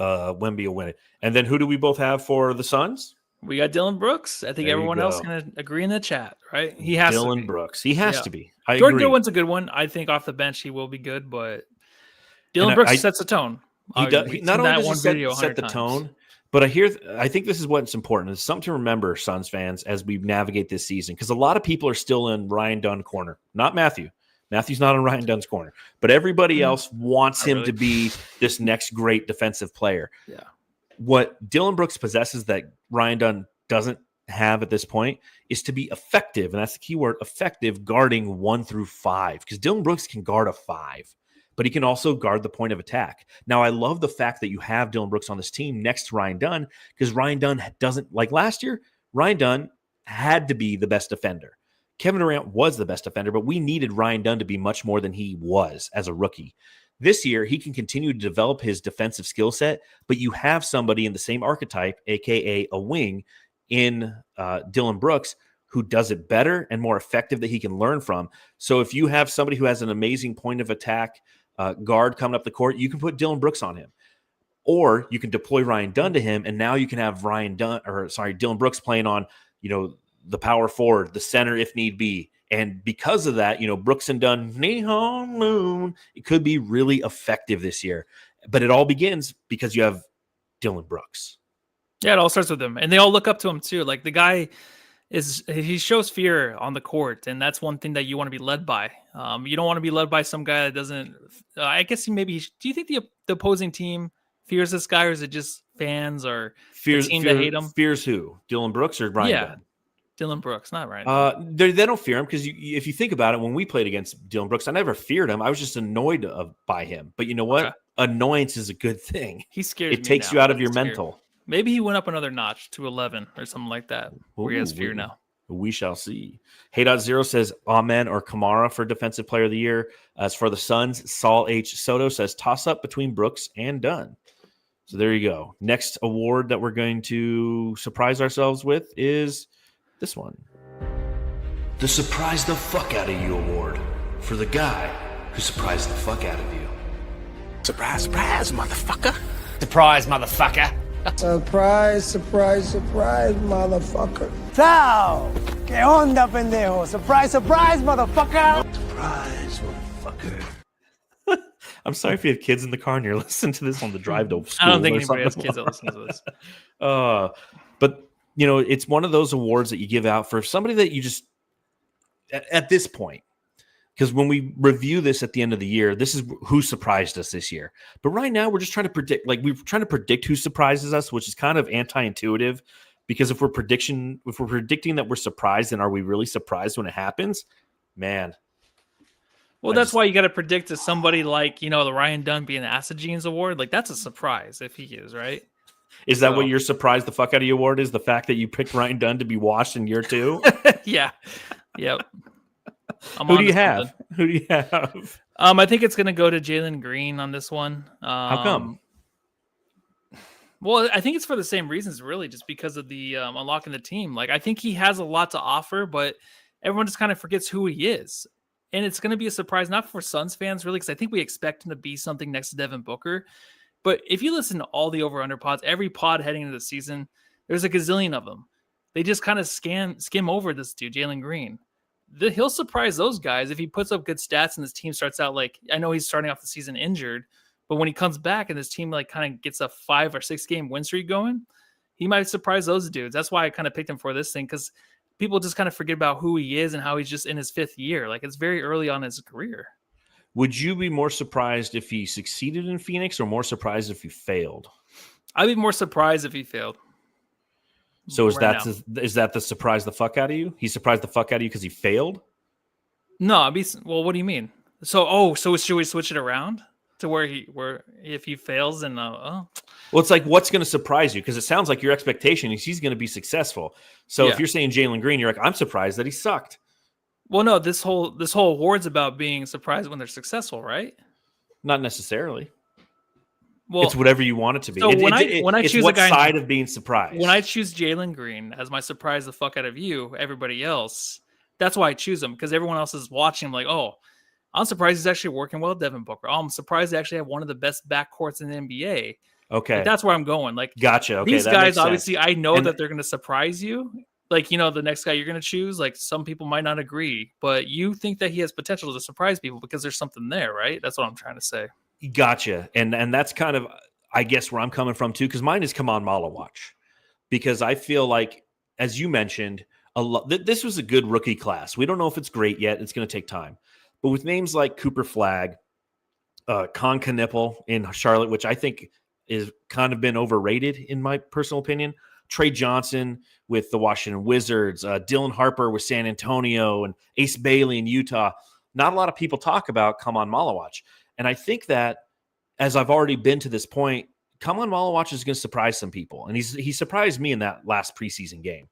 Wemby will win it. And then who do we both have for the Suns? We got Dylan Brooks. I think everyone else is going to agree in the chat, right? He has Dylan to be. Brooks. He has to be. Jordan Goodwin's a good one. I think off the bench he will be good, but Dylan Brooks sets the tone. He does. Not only does he set the tone, but I think this is what's important. It's something to remember, Suns fans, as we navigate this season, because a lot of people are still in Ryan Dunn corner. Not Matthew. Matthew's not in Ryan Dunn's corner, but everybody else wants him to be this next great defensive player. Yeah. What Dylan Brooks possesses that Ryan Dunn doesn't have at this point is to be effective, and that's the key word, effective, guarding 1 through 5, because Dylan Brooks can guard a 5, but he can also guard the point of attack. Now, I love the fact that you have Dylan Brooks on this team next to Ryan Dunn, because Ryan Dunn doesn't, like last year, Ryan Dunn had to be the best defender. Kevin Durant was the best defender, but we needed Ryan Dunn to be much more than he was as a rookie. This year, he can continue to develop his defensive skill set, but you have somebody in the same archetype, a.k.a. a wing, in Dylan Brooks, who does it better and more effective that he can learn from. So if you have somebody who has an amazing point of attack guard coming up the court, you can put Dylan Brooks on him. Or you can deploy Ryan Dunn to him, and now you can have Dylan Brooks playing on, you know, the power forward, the center if need be. And because of that, you know, Brooks and Dunn, it could be really effective this year. But it all begins because you have Dylan Brooks. Yeah, it all starts with him. And they all look up to him too. Like, the guy he shows fear on the court, and that's one thing that you want to be led by. You don't want to be led by some guy that doesn't I guess do you think the opposing team fears this guy, or is it just fans or the team that hate him? Fears who? Dylan Brooks or Ryan Dunn? Dylan Brooks, not Ryan. They don't fear him, because if you think about it, when we played against Dylan Brooks, I never feared him. I was just annoyed by him. But you know what? Okay. Annoyance is a good thing. He scares me. It takes you out of your mental. Maybe he went up another notch to 11 or something like that, where he has fear now. We shall see. Hey.0 says Amen or Kamara for Defensive Player of the Year. As for the Suns, Saul H. Soto says toss-up between Brooks and Dunn. So there you go. Next award that we're going to surprise ourselves with is this one. The Surprise the Fuck Out of You Award for the guy who surprised the fuck out of you. Surprise, surprise, motherfucker. Surprise, motherfucker. Surprise, surprise, surprise, motherfucker. Ciao! ¿Qué onda, pendejo? Surprise, surprise, motherfucker. Surprise, motherfucker. I'm sorry if you have kids in the car and you're listening to this on the drive to school. I don't think or anybody has something. kids that listen to this. But it's one of those awards that you give out for somebody that you just at this point. Because when we review this at the end of the year, this is who surprised us this year. But right now, we're just trying to predict. Like we're trying to predict who surprises us, which is kind of anti-intuitive. Because if we're predicting that we're surprised, then are we really surprised when it happens? Man. Well, that's why you got to predict to somebody like the Ryan Dunn being the Acid Genes Award. Like that's a surprise if he is, right? Is that what you're surprised the fuck out of you award is? The fact that you picked Ryan Dunn to be washed in year 2? Yeah. Yep. Who do you have? I think it's going to go to Jalen Green on this one. How come? Well, I think it's for the same reasons, really, just because of the unlocking the team. Like, I think he has a lot to offer, but everyone just kind of forgets who he is. And it's going to be a surprise, not for Suns fans, really, because I think we expect him to be something next to Devin Booker. But if you listen to all the over-under pods, every pod heading into the season, there's a gazillion of them. They just kind of skim over this dude, Jalen Green. He'll surprise those guys if he puts up good stats and his team starts out like, I know he's starting off the season injured, but when he comes back and his team like kind of gets a 5 or 6 game win streak going, he might surprise those dudes. That's why I kind of picked him for this thing, because people just kind of forget about who he is and how he's just in his 5th year. Like it's very early on in his career. Would you be more surprised if he succeeded in Phoenix or more surprised if he failed? I'd be more surprised if he failed. So is that the surprise the fuck out of you? He surprised the fuck out of you because he failed? No, well, what do you mean? So should we switch it around to where if he fails and Well, it's like what's going to surprise you? Because it sounds like your expectation is he's going to be successful. So if you're saying Jalen Green, you're like, I'm surprised that he sucked. Well, no, this whole award's about being surprised when they're successful, right? Not necessarily. Well, it's whatever you want it to be. So when I choose what a guy side of being surprised. When I choose Jalen Green as my surprise the fuck out of you, everybody else, that's why I choose him, because everyone else is watching him like, oh, I'm surprised he's actually working well with Devin Booker. Oh, I'm surprised they actually have one of the best backcourts in the NBA. Okay. Like, that's where I'm going. Like, gotcha. Okay, these guys, obviously, I know that they're going to surprise you. Like, the next guy you're going to choose, like some people might not agree, but you think that he has potential to surprise people because there's something there, right? That's what I'm trying to say. Gotcha. And that's kind of, I guess, where I'm coming from too, because mine is Kaman Malawatch. Because I feel like, as you mentioned, this was a good rookie class. We don't know if it's great yet. It's going to take time. But with names like Cooper Flagg, Con Knipple in Charlotte, which I think is kind of been overrated in my personal opinion, Trey Johnson with the Washington Wizards, Dylan Harper with San Antonio, and Ace Bailey in Utah. Not a lot of people talk about Kaman Malawatch. And I think that, as I've already been to this point, Kaman Malawatch is going to surprise some people. And he surprised me in that last preseason game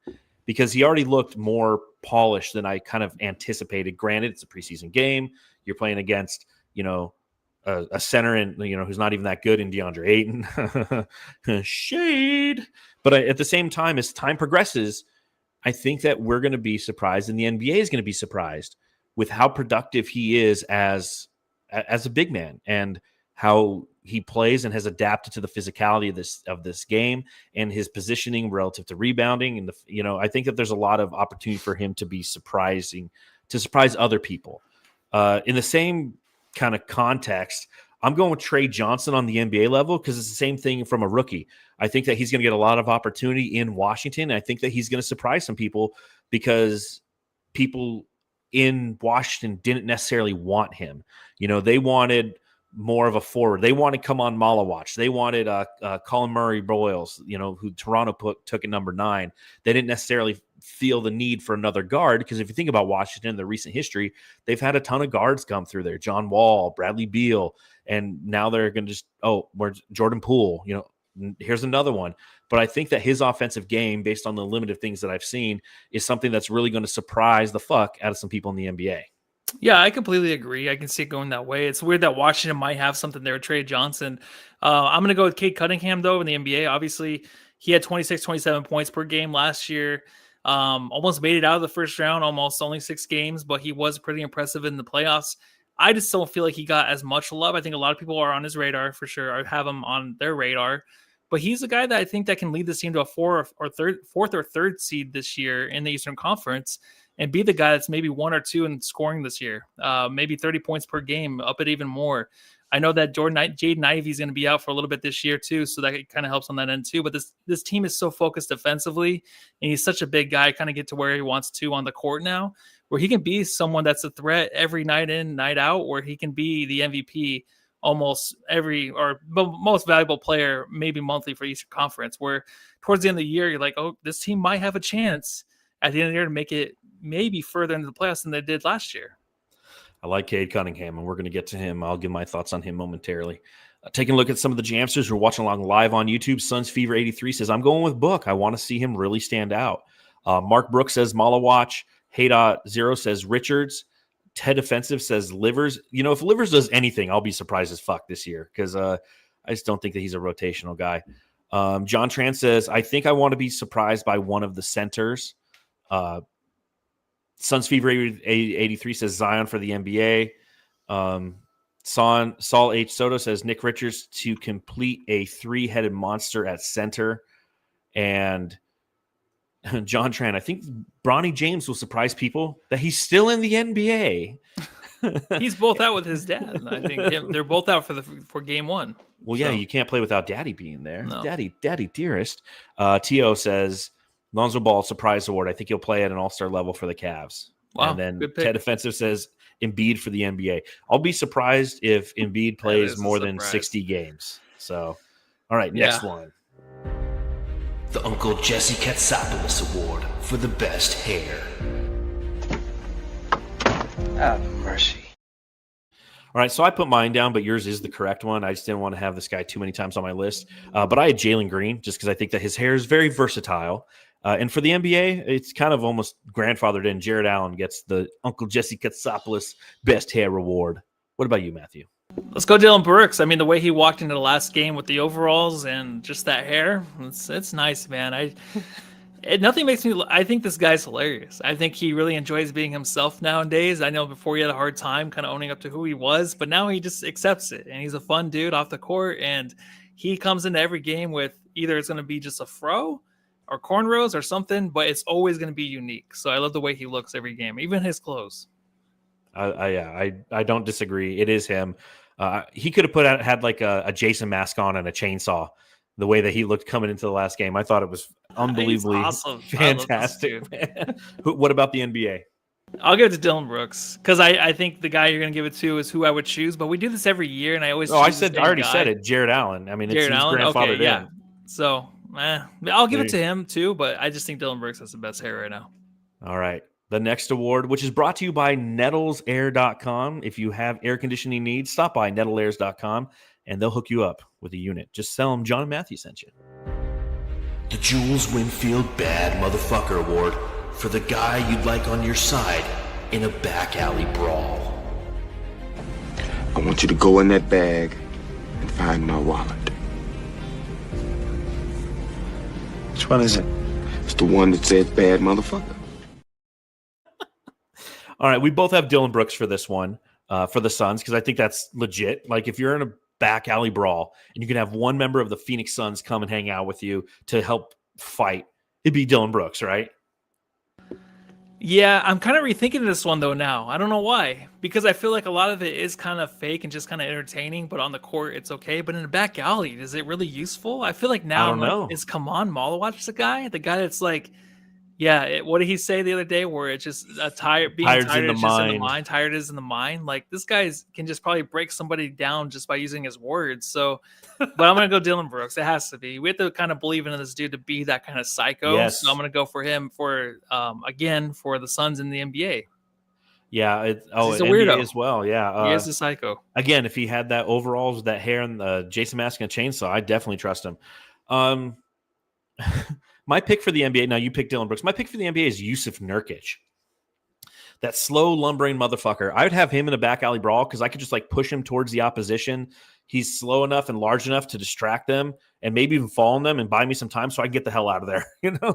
because he already looked more polished than I kind of anticipated. Granted, it's a preseason game. You're playing against, a center and who's not even that good in DeAndre Ayton. Shade. But at the same time, as time progresses, I think that we're going to be surprised, and the NBA is going to be surprised with how productive he is as a big man and how he plays and has adapted to the physicality of this game and his positioning relative to rebounding. And I think that there's a lot of opportunity for him to be surprise other people. In the same kind of context, I'm going with Trey Johnson on the NBA level because it's the same thing from a rookie. I think that he's going to get a lot of opportunity in Washington. I think that he's going to surprise some people because people in Washington didn't necessarily want him. They wanted more of a forward. They wanted Kaman Malawatch. They wanted Colin Murray Boyles, who Toronto took at number 9. They didn't necessarily feel the need for another guard because if you think about Washington in the recent history, they've had a ton of guards come through there. John Wall, Bradley Beal, and now they're going to just, where's Jordan Poole? Here's another one. But I think that his offensive game, based on the limited things that I've seen, is something that's really going to surprise the fuck out of some people in the NBA. Yeah, I completely agree. I can see it going that way. It's weird that Washington might have something there. Trey Johnson. I'm going to go with Cade Cunningham, though, in the NBA. Obviously, he had 26, 27 points per game last year. Almost made it out of the first round, almost only 6 games, but he was pretty impressive in the playoffs. I just don't feel like he got as much love. I think a lot of people are on his radar for sure, or have him on their radar. But he's a guy that I think that can lead this team to a fourth or third seed this year in the Eastern Conference and be the guy that's maybe 1 or 2 in scoring this year. Maybe 30 points per game, up it even more. I know that Jaden Ivey's going to be out for a little bit this year too, so that kind of helps on that end too. But this team is so focused defensively, and he's such a big guy, kind of get to where he wants to on the court now, where he can be someone that's a threat every night in, night out, where he can be the MVP almost every or most valuable player, maybe monthly for Eastern Conference, where towards the end of the year, you're like, oh, this team might have a chance at the end of the year to make it maybe further into the playoffs than they did last year. I like Cade Cunningham, and we're going to get to him. I'll give my thoughts on him momentarily. Taking a look at some of the Jamsters who are watching along live on YouTube, Suns Fever 83 says, I'm going with Book. I want to see him really stand out. Mark Brooks says Mala Watch. Hey.0 says Richards. Ted Offensive says Livers. You know, if Livers does anything, I'll be surprised as fuck this year because I just don't think that he's a rotational guy. John Tran says, I think I want to be surprised by one of the centers. Suns Fever 83 says Zion for the NBA. Saul H. Soto says Nick Richards to complete a 3-headed monster at center. And John Tran, I think Bronny James will surprise people that he's still in the NBA. He's both out with his dad. I think they're both out for game one. Well, yeah, you can't play without Daddy being there. No. Daddy dearest. T.O. says Lonzo Ball surprise award. I think he'll play at an all-star level for the Cavs. Wow, and then Ted Offensive says Embiid for the NBA. I'll be surprised if Embiid plays more than 60 games. So, all right, next one. The Uncle Jesse Katsopoulos Award for the best hair. Oh, mercy. All right, so I put mine down, but yours is the correct one. I just didn't want to have this guy too many times on my list. But I had Jalen Green just because I think that his hair is very versatile. And for the NBA, it's kind of almost grandfathered in. Jared Allen gets the Uncle Jesse Katsopoulos Best Hair Award. What about you, Matthew? Let's go Dylan Brooks. I mean, the way he walked into the last game with the overalls and just that hair, it's nice, man. Nothing makes me. I think this guy's hilarious. I think he really enjoys being himself nowadays. I know before he had a hard time kind of owning up to who he was, but now he just accepts it. And he's a fun dude off the court. And he comes into every game with either it's going to be just a fro or cornrows or something, but it's always going to be unique. So I love the way he looks every game, even his clothes. I don't disagree. It is him. He could have had like a Jason mask on and a chainsaw. The way that he looked coming into the last game, I thought it was unbelievably awesome. Fantastic. What about the NBA? I'll give it to Dylan Brooks because I think the guy you're going to give it to is who I would choose. But we do this every year, and I always. I already said it. Jared Allen. I mean, Jared Allen. Grandfathered okay, yeah. in. So I'll give it to him too. But I just think Dylan Brooks has the best hair right now. All right. The next award, which is brought to you by NettlesAir.com. If you have air conditioning needs, stop by NettlesAir.com and they'll hook you up with a unit. Just tell them John and Matthew sent you. The Jules Winfield Bad Motherfucker Award for the guy you'd like on your side in a back alley brawl. I want you to go in that bag and find my wallet. Which one is it? It's the one that says bad motherfucker. All right, we both have Dylan Brooks for this one, for the Suns, because I think that's legit. Like, if you're in a back alley brawl and you can have one member of the Phoenix Suns come and hang out with you to help fight, it'd be Dylan Brooks, right? Yeah, I'm kind of rethinking this one, though, now. I don't know why. Because I feel like a lot of it is kind of fake and just kind of entertaining, but on the court, it's okay. But in a back alley, is it really useful? I feel like now, is Kaman Malawatch the guy that's like, yeah, what did he say the other day? Where it's just tired is just in the mind. Tired is in the mind. Like, this guy can just probably break somebody down just by using his words. So, but I'm gonna go Dylan Brooks. It has to be. We have to kind of believe in this dude to be that kind of psycho. Yes. So I'm gonna go for him for again for the Suns in the NBA. Yeah, he's a NBA weirdo as well. Yeah, he is a psycho. Again, if he had that overalls, that hair, and the Jason mask and a chainsaw, I definitely trust him. My pick for the NBA, now you pick Dylan Brooks. My pick for the NBA is Yusuf Nurkic. That slow, lumbering motherfucker. I would have him in a back alley brawl because I could just like push him towards the opposition. He's slow enough and large enough to distract them and maybe even fall on them and buy me some time so I can get the hell out of there.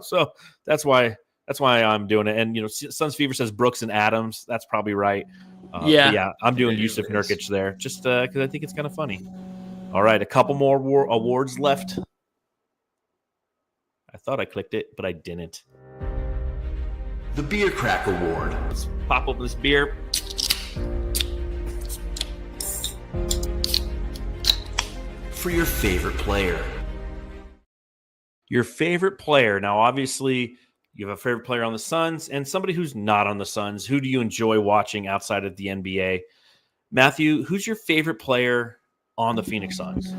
So that's why I'm doing it. And Suns Fever says Brooks and Adams. That's probably right. Yeah, I'm doing Yusuf Nurkic there just because I think it's kind of funny. All right, a couple more awards left. I thought I clicked it, but I didn't. The Beer Crack Award. Let's pop open this beer. for your favorite player. Your favorite player. Now, obviously, you have a favorite player on the Suns and somebody who's not on the Suns. Who do you enjoy watching outside of the NBA? Matthew, who's your favorite player on the Phoenix Suns?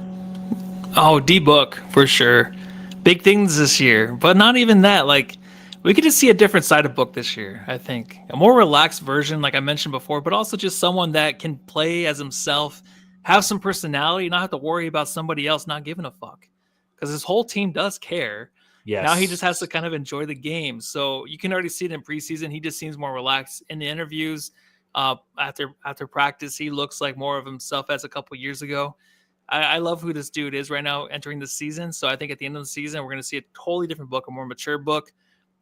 Oh, D-Book, for sure. Big things this year, but not even that. Like, we could just see a different side of Book this year, I think. A more relaxed version, like I mentioned before, but also just someone that can play as himself, have some personality, not have to worry about somebody else not giving a fuck. Because his whole team does care. Yes. Now he just has to kind of enjoy the game. So you can already see it in preseason. He just seems more relaxed. In the interviews, after practice, he looks like more of himself as a couple years ago. I love who this dude is right now entering the season. So I think at the end of the season, we're going to see a totally different Book, a more mature Book,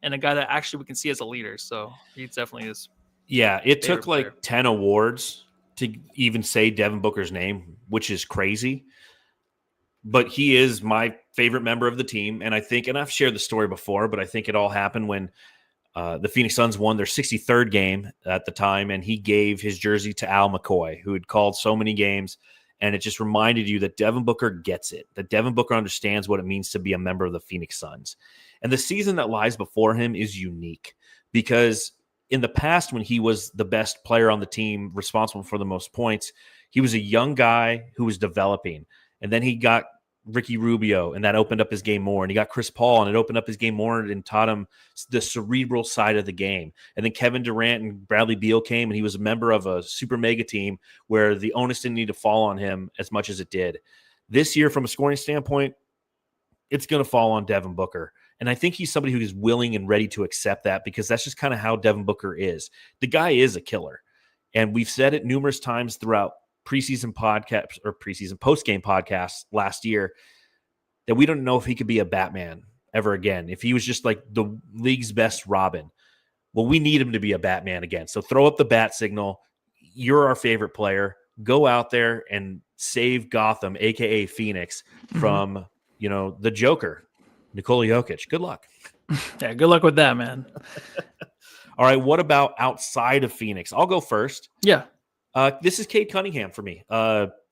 and a guy that actually we can see as a leader. So he definitely is. Yeah, it took like player. 10 awards to even say Devin Booker's name, which is crazy. But he is my favorite member of the team. And I think, and I've shared the story before, but I think it all happened when the Phoenix Suns won their 63rd game at the time, and he gave his jersey to Al McCoy, who had called so many games. And it just reminded you that Devin Booker gets it, that Devin Booker understands what it means to be a member of the Phoenix Suns. And the season that lies before him is unique because in the past, when he was the best player on the team, responsible for the most points, he was a young guy who was developing. And then he got Ricky Rubio, and that opened up his game more. And he got Chris Paul, and it opened up his game more and taught him the cerebral side of the game. And then Kevin Durant and Bradley Beal came, and he was a member of a super mega team where the onus didn't need to fall on him as much as it did. This year, from a scoring standpoint, it's going to fall on Devin Booker. And I think he's somebody who is willing and ready to accept that because that's just kind of how Devin Booker is. The guy is a killer. And we've said it numerous times throughout preseason podcasts or preseason post-game podcasts last year that we don't know if he could be a Batman ever again. If he was just like the league's best Robin. Well, we need him to be a Batman again. So throw up the bat signal. You're our favorite player. Go out there and save Gotham, aka Phoenix, from the Joker, Nikola Jokic. Good luck. Yeah, good luck with that, man. All right, what about outside of Phoenix? I'll go first. Yeah. This is Cade Cunningham for me.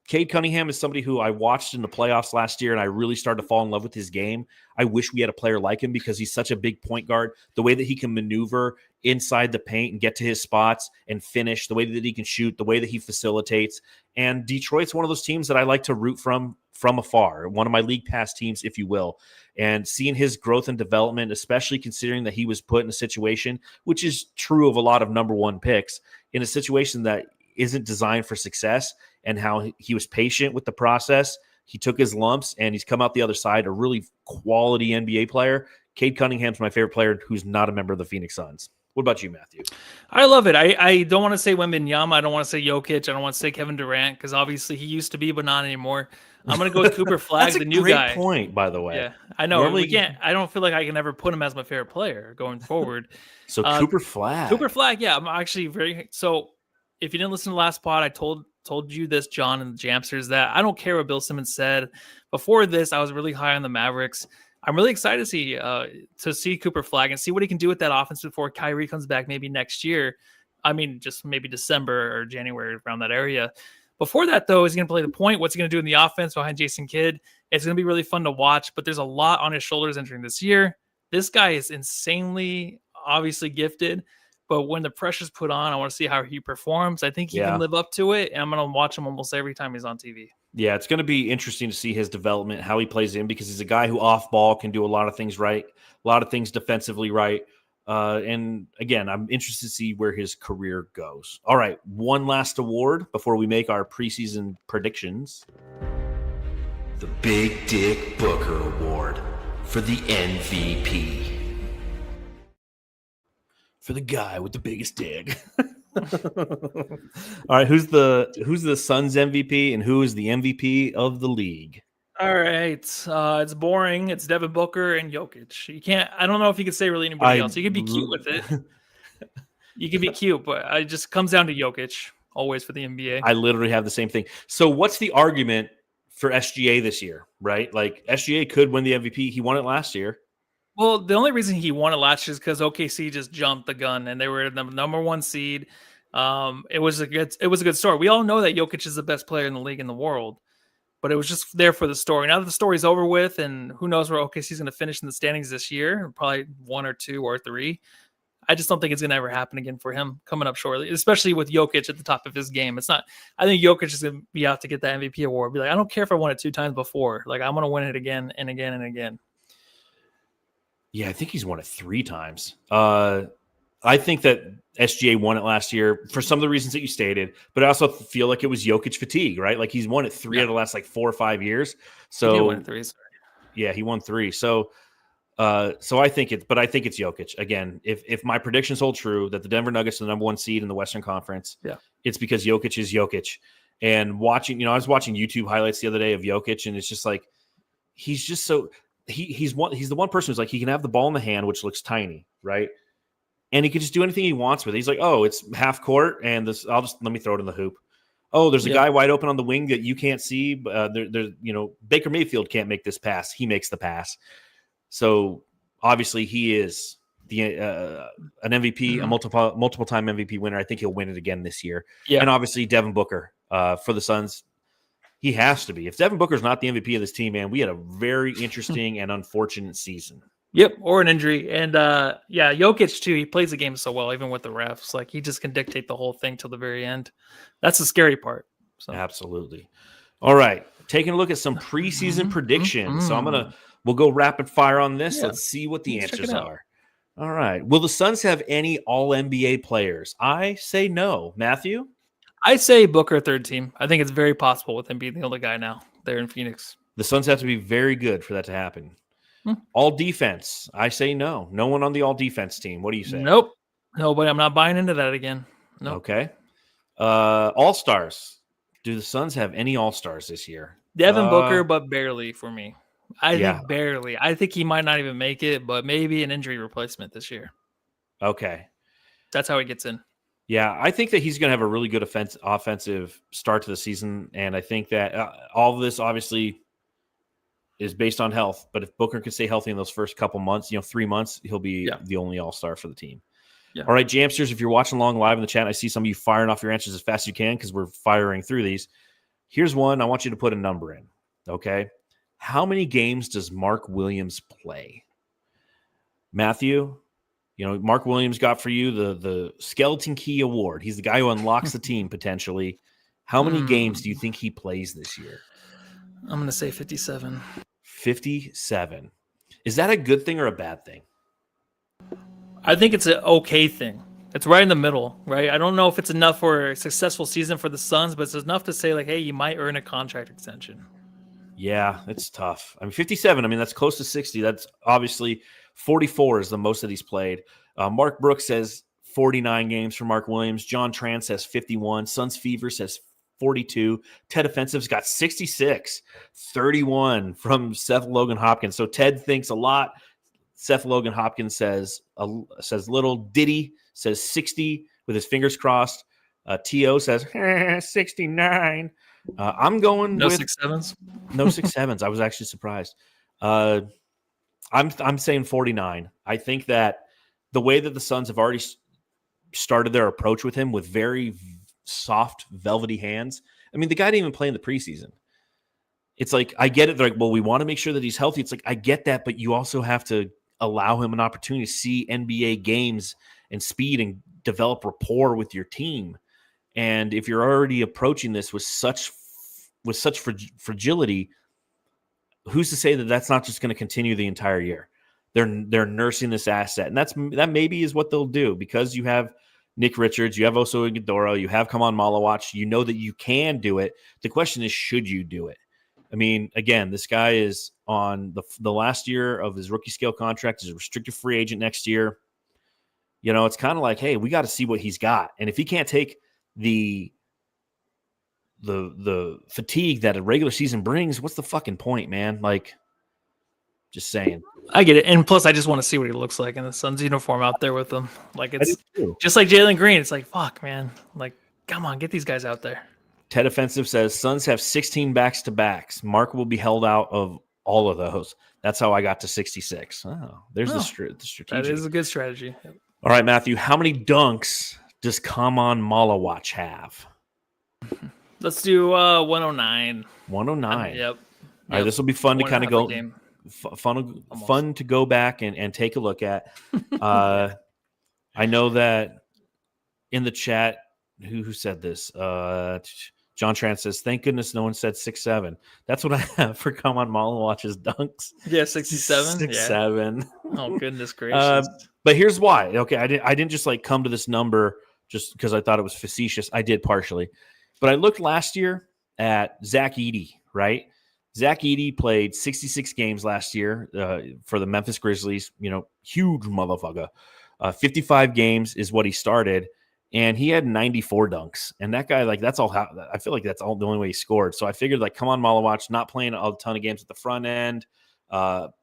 Cade Cunningham is somebody who I watched in the playoffs last year, and I really started to fall in love with his game. I wish we had a player like him because he's such a big point guard. The way that he can maneuver inside the paint and get to his spots and finish, the way that he can shoot, the way that he facilitates. And Detroit's one of those teams that I like to root from afar, one of my league pass teams, if you will. And seeing his growth and development, especially considering that he was put in a situation, which is true of a lot of number one picks, in a situation that isn't designed for success, and how he was patient with the process. He took his lumps and he's come out the other side, a really quality NBA player. Cade Cunningham's my favorite player who's not a member of the Phoenix Suns. What about you, Matthew? I love it. I don't want to say Wembanyama. I don't want to say Jokic. I don't want to say Kevin Durant because obviously he used to be, but not anymore. I'm going to go with Cooper Flag, the new guy. That's a great point, by the way. Yeah, I know. Normally, I don't feel like I can ever put him as my favorite player going forward. So Cooper Flag. Cooper Flag, yeah. I'm actually very – so if you didn't listen to the last pod, I told you this, John and the Jamsters, that I don't care what Bill Simmons said. Before this, I was really high on the Mavericks. I'm really excited to see Cooper Flag and see what he can do with that offense before Kyrie comes back maybe next year. I mean, just maybe December or January, around that area. Before that, though, he's going to play the point. What's he going to do in the offense behind Jason Kidd? It's going to be really fun to watch, but there's a lot on his shoulders entering this year. This guy is insanely, obviously gifted, but when the pressure's put on, I want to see how he performs. I think he can live up to it, and I'm going to watch him almost every time he's on TV. Yeah, it's going to be interesting to see his development, how he plays in, because he's a guy who off ball can do a lot of things right, a lot of things defensively right. And again, I'm interested to see where his career goes. All right, one last award before we make our preseason predictions. The Big Dick Booker Award for the MVP. For the guy with the biggest dick. All right, who's the Suns MVP and who is the MVP of the league? All right, it's boring. It's Devin Booker and Jokic. You can't. I don't know if you could say really anybody else. You can be cute with it. You can be cute, but it just comes down to Jokic always for the NBA. I literally have the same thing. So what's the argument for SGA this year? Right, like SGA could win the MVP. He won it last year. Well, the only reason he won it last year is because OKC just jumped the gun and they were the number one seed. It was a good story. We all know that Jokic is the best player in the league in the world. but it was just there for the story. Now that the story's over with, and who knows where OKC's going to finish in the standings this year, probably 1 or 2 or 3. I just don't think it's going to ever happen again for him coming up shortly, especially with Jokic at the top of his game. It's not. I think Jokic is going to be out to get that MVP award. Be like, I don't care if I won it 2 times before. Like, I'm going to win it again and again and again. Yeah, I think he's won it 3 times. I think that SGA won it last year for some of the reasons that you stated, but I also feel like it was Jokic fatigue, right? Like he's won it 3 out of the last like 4 or 5 years. So he did win 3. Sorry. Yeah, he won 3. So I think it's Jokic again. If my predictions hold true that the Denver Nuggets are the number 1 seed in the Western Conference, it's because Jokic is Jokic. And watching, I was watching YouTube highlights the other day of Jokic, and it's just like he's just so he's the one person who's like he can have the ball in the hand, which looks tiny, right? And he can just do anything he wants with it. He's like, oh, it's half court, and let me throw it in the hoop. Oh, there's a guy wide open on the wing that you can't see. Baker Mayfield can't make this pass. He makes the pass. So obviously he is an MVP, a multiple time MVP winner. I think he'll win it again this year. Yeah. And obviously Devin Booker for the Suns. He has to be. If Devin Booker's not the MVP of this team, man, we had a very interesting and unfortunate season. Yep, or an injury. And Jokic too, he plays the game so well, even with the refs. Like he just can dictate the whole thing till the very end. That's the scary part. So. Absolutely. All right. Taking a look at some preseason predictions. So we'll go rapid fire on this. Yeah. Let's see what the answers are. All right. Will the Suns have any all-NBA players? I say no. Matthew? I say Booker 3rd team. I think it's very possible with him being the only guy now there in Phoenix. The Suns have to be very good for that to happen. All defense. I say no. No one on the all defense team. What do you say? Nope. Nobody. I'm not buying into that again. Nope. Okay. All stars. Do the Suns have any all stars this year? Devin Booker, but barely for me. I think barely. I think he might not even make it, but maybe an injury replacement this year. Okay. That's how he gets in. Yeah, I think that he's going to have a really good offensive start to the season, and I think that all of this obviously is based on health. But if Booker can stay healthy in those first couple months, 3 months, he'll be the only all-star for the team. Yeah. All right, Jamsters, if you're watching along live in the chat, I see some of you firing off your answers as fast as you can because we're firing through these. Here's one. I want you to put a number in, okay? How many games does Mark Williams play? Matthew, Mark Williams got for you the Skeleton Key Award. He's the guy who unlocks the team potentially. How many games do you think he plays this year? I'm going to say 57. 57. Is that a good thing or a bad thing? I think it's an okay thing. It's right in the middle, right? I don't know if it's enough for a successful season for the Suns, but it's enough to say, like, hey, you might earn a contract extension. Yeah, it's tough. I mean, 57, that's close to 60. That's obviously 44 is the most that he's played. Mark Brooks says 49 games for Mark Williams. John Tran says 51. Suns Fever says 42. Ted Offensive's got 66. 31 from Seth Logan Hopkins. So Ted thinks a lot. Seth Logan Hopkins says little. Diddy says 60 with his fingers crossed. T.O. says 69. I'm going no with 6-7s. No 6-7s. I was actually surprised. I'm saying 49. I think that the way that the Suns have already started their approach with him with very soft, velvety hands. The guy didn't even play in the preseason. It's like, I get it. They're like, well, we want to make sure that he's healthy. It's like, I get that, but you also have to allow him an opportunity to see NBA games and speed and develop rapport with your team. And if you're already approaching this with such fragility, who's to say that that's not just going to continue the entire year? They're nursing this asset, and that maybe is what they'll do because you have Nick Richards, you have Oso Ighodaro, you have Kaman Malawach. You know that you can do it. The question is, should you do it? Again, this guy is on the last year of his rookie scale contract. He's a restricted free agent next year. It's kind of like, hey, we got to see what he's got, and if he can't take the fatigue that a regular season brings, what's the fucking point, man? Like, just saying. I get it. And plus, I just want to see what he looks like in the Suns uniform out there with them. Like, it's just like Jalen Green. It's like, fuck, man. Like, come on, get these guys out there. Ted Offensive says Suns have 16 backs-to-backs. Mark will be held out of all of those. That's how I got to 66. Oh, there's the strategy. That is a good strategy. All right, Matthew, how many dunks does Kaman Malawach have? Let's do 109. 109. Yep. All right, this will be fun to kind of go. Game. Fun to go back and take a look at. I know that in the chat, who said this? John Tran says, "Thank goodness no one said 6'7". That's what I have for Come On Mall and Watch's dunks. Yeah, 67. 6'7". Yeah. Oh goodness gracious! But here's why. Okay, I didn't just like come to this number just because I thought it was facetious. I did partially, but I looked last year at Zach Edey. Right, Zach Edey played 66 games last year for the Memphis Grizzlies. Huge motherfucker. 55 games is what he started. And he had 94 dunks. And that guy, like, that's all. I feel like that's all the only way he scored. So I figured, like, come on, Malawatch, not playing a ton of games at the front end,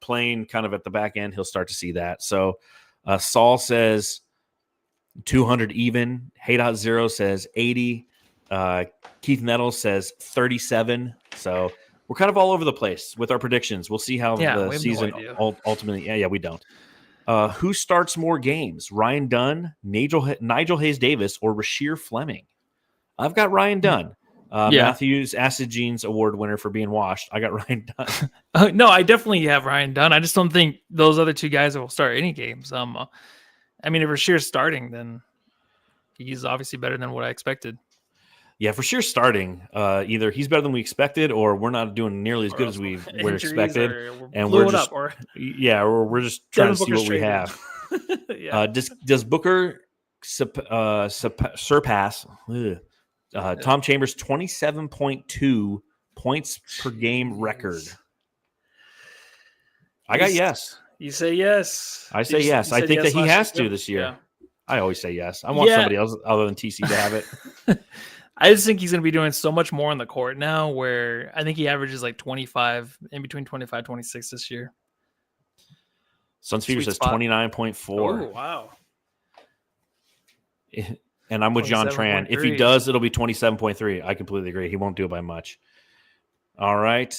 playing kind of at the back end, he'll start to see that. So Saul says 200 even. Hey.0 says 80. Keith Nettles says 37. So we're kind of all over the place with our predictions. We'll see how the season ultimately. Yeah, we don't. Who starts more games, Ryan Dunn, Nigel Hayes-Davis, or Rasheer Fleming? I've got Ryan Dunn. Matthews Acid Genes Award winner for being washed. I got Ryan Dunn. No, I definitely have Ryan Dunn. I just don't think those other two guys will start any games. I mean, if Rasheer's starting, then he's obviously better than what I expected. Yeah, for sure starting. Either he's better than we expected, or we're not doing nearly as good as we were expected, and we're just we're just trying to see what we have. Does Booker surpass Tom Chambers' 27.2 points per game record? I got yes. You say yes. I say yes. I think that he has to this year. Yeah. I always say yes. I want somebody else other than TC to have it. I just think he's going to be doing so much more on the court now, where I think he averages like 25, in between 25, 26 this year. Suns Fever says 29.4. Oh, wow. And I'm with John Tran. If he does, it'll be 27.3. I completely agree. He won't do it by much. All right.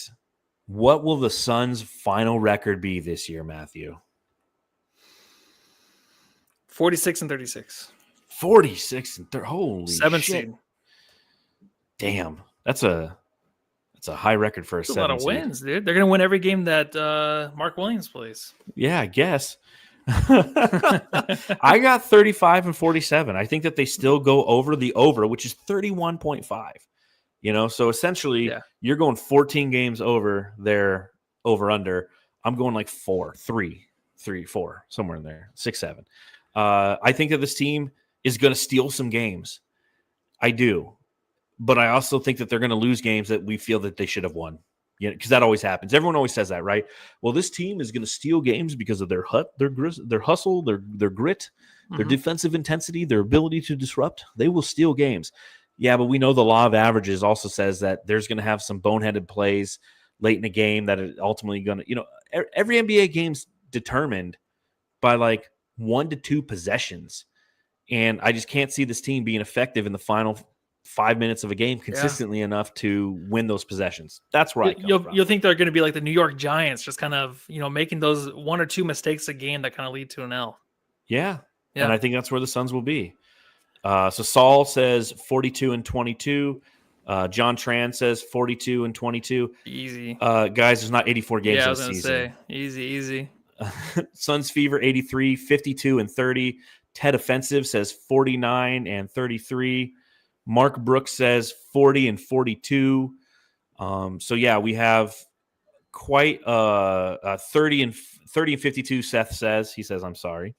What will the Suns' final record be this year, Matthew? 46 and 36. 46 and 30. Holy 7 shit. seed. Damn, that's a high record for a 7 seed. A lot of wins, dude. They're gonna win every game that Mark Williams plays. Yeah, I guess. I got 35 and 47. I think that they still go over the over, which is 31.5. So essentially, you're going 14 games over their over under. I'm going like 4, 3, 4, somewhere in there, 6, 7. I think that this team is going to steal some games. I do. But I also think that they're going to lose games that we feel that they should have won. Because that always happens. Everyone always says that, right? Well, this team is going to steal games because of their hustle, their grit, their defensive intensity, their ability to disrupt. They will steal games. Yeah, but we know the law of averages also says that there's going to have some boneheaded plays late in the game that are ultimately going to, every NBA game's determined by like 1 to 2 possessions. And I just can't see this team being effective in the final 5 minutes of a game consistently enough to win those possessions. That's right. You'll think they're going to be like the New York Giants, just kind of, making those 1 or 2 mistakes a game that kind of lead to an L. Yeah. And I think that's where the Suns will be. So Saul says 42 and 22. John Tran says 42 and 22. Easy. Guys, there's not 84 games this season. Say, easy. Suns Fever 83, 52 and 30. Ted Offensive says 49 and 33. Mark Brooks says 40 and 42. So yeah, we have quite 30 and 52. Seth says, I'm sorry.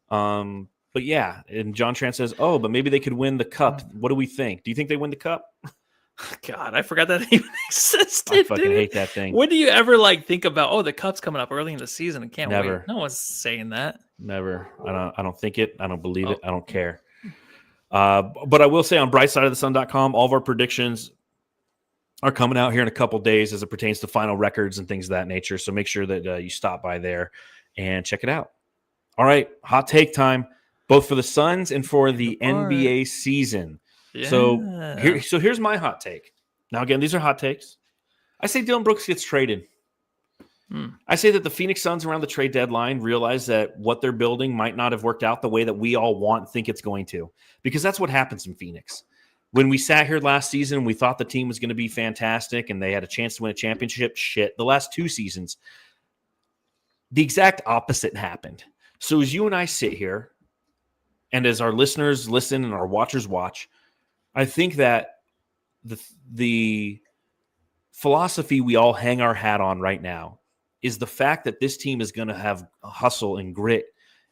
But yeah, and John Tran says, oh, but maybe they could win the cup. What do we think? Do you think they win the cup? God, I forgot that even existed. I fucking hate that thing. When do you ever think about, the cup's coming up early in the season and can't Never. wait? No one's saying that. Never. I don't think it. I don't believe it. I don't care. But I will say on brightsideofthesun.com, all of our predictions are coming out here in a couple days as it pertains to final records and things of that nature. So make sure that you stop by there and check it out. All right, hot take time, both for the Suns and for the NBA season. Yeah. So here's my hot take. Now, again, these are hot takes. I say Dylan Brooks gets traded. I say that the Phoenix Suns around the trade deadline realize that what they're building might not have worked out the way that we all think it's going to, because that's what happens in Phoenix. When we sat here last season, we thought the team was going to be fantastic and they had a chance to win a championship. Shit, the last 2 seasons, the exact opposite happened. So as you and I sit here, and as our listeners listen and our watchers watch, I think that the philosophy we all hang our hat on right now is the fact that this team is going to have a hustle and grit,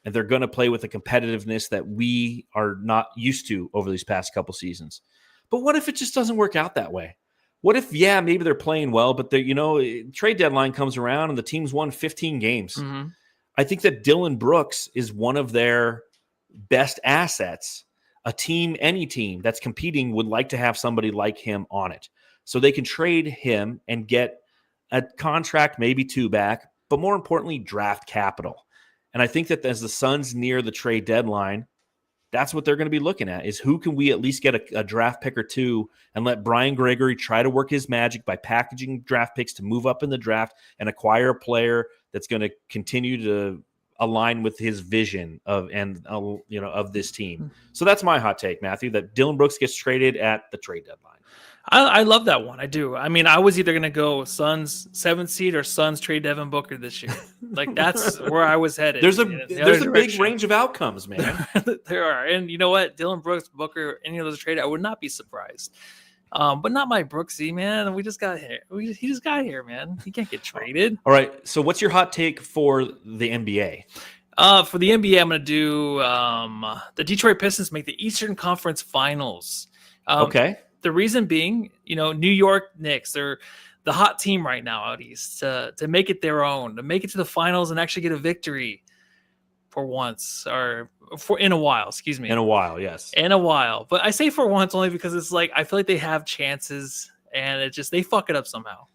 and they're going to play with a competitiveness that we are not used to over these past couple seasons. But what if it just doesn't work out that way? What if, maybe they're playing well, but trade deadline comes around and the team's won 15 games. Mm-hmm. I think that Dylan Brooks is one of their best assets. Any team that's competing would like to have somebody like him on it. So they can trade him and get a contract, maybe 2 back, but more importantly, draft capital. And I think that as the Suns near the trade deadline, that's what they're going to be looking at, is who can we at least get a draft pick or 2 and let Brian Gregory try to work his magic by packaging draft picks to move up in the draft and acquire a player that's going to continue to align with his vision of this team. So that's my hot take, Matthew, that Dylan Brooks gets traded at the trade deadline. I love that one. I do. I mean, I was either going to go Suns 7th seed or Suns trade Devin Booker this year. Like, that's where I was headed. There's a big range of outcomes, man. There are. And you know what? Dylan Brooks, Booker, any of those trade, I would not be surprised. But not my Brooksy, man. We just got here. He just got here, man. He can't get traded. All right. So what's your hot take for the NBA? For the NBA, I'm going to do the Detroit Pistons make the Eastern Conference Finals. Okay. The reason being, New York Knicks, they're the hot team right now out east, to make it their own, to make it to the finals and actually get a victory for once, or in a while, excuse me. In a while, yes. In a while. But I say for once only because it's like, I feel like they have chances and they fuck it up somehow.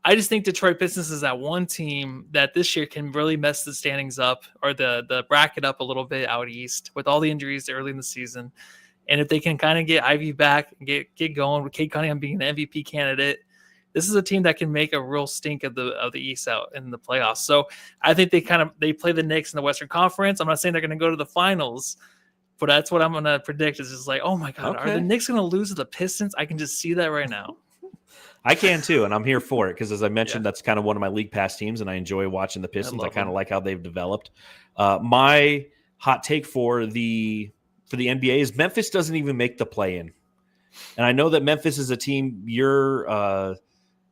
I just think Detroit Pistons is that one team that this year can really mess the standings up, or the bracket up a little bit out east with all the injuries early in the season. And if they can kind of get Ivy back and get going with Cade Cunningham being an MVP candidate, this is a team that can make a real stink of the East out in the playoffs. So I think they play the Knicks in the Western Conference. I'm not saying they're going to go to the finals, but that's what I'm going to predict. Is just like, oh my God, Are the Knicks going to lose to the Pistons? I can just see that right now. I can too, and I'm here for it because, as I mentioned, that's kind of one of my league pass teams, and I enjoy watching the Pistons. I kind of like how they've developed. My hot take for the NBA is Memphis doesn't even make the play-in. And I know that Memphis is a team you're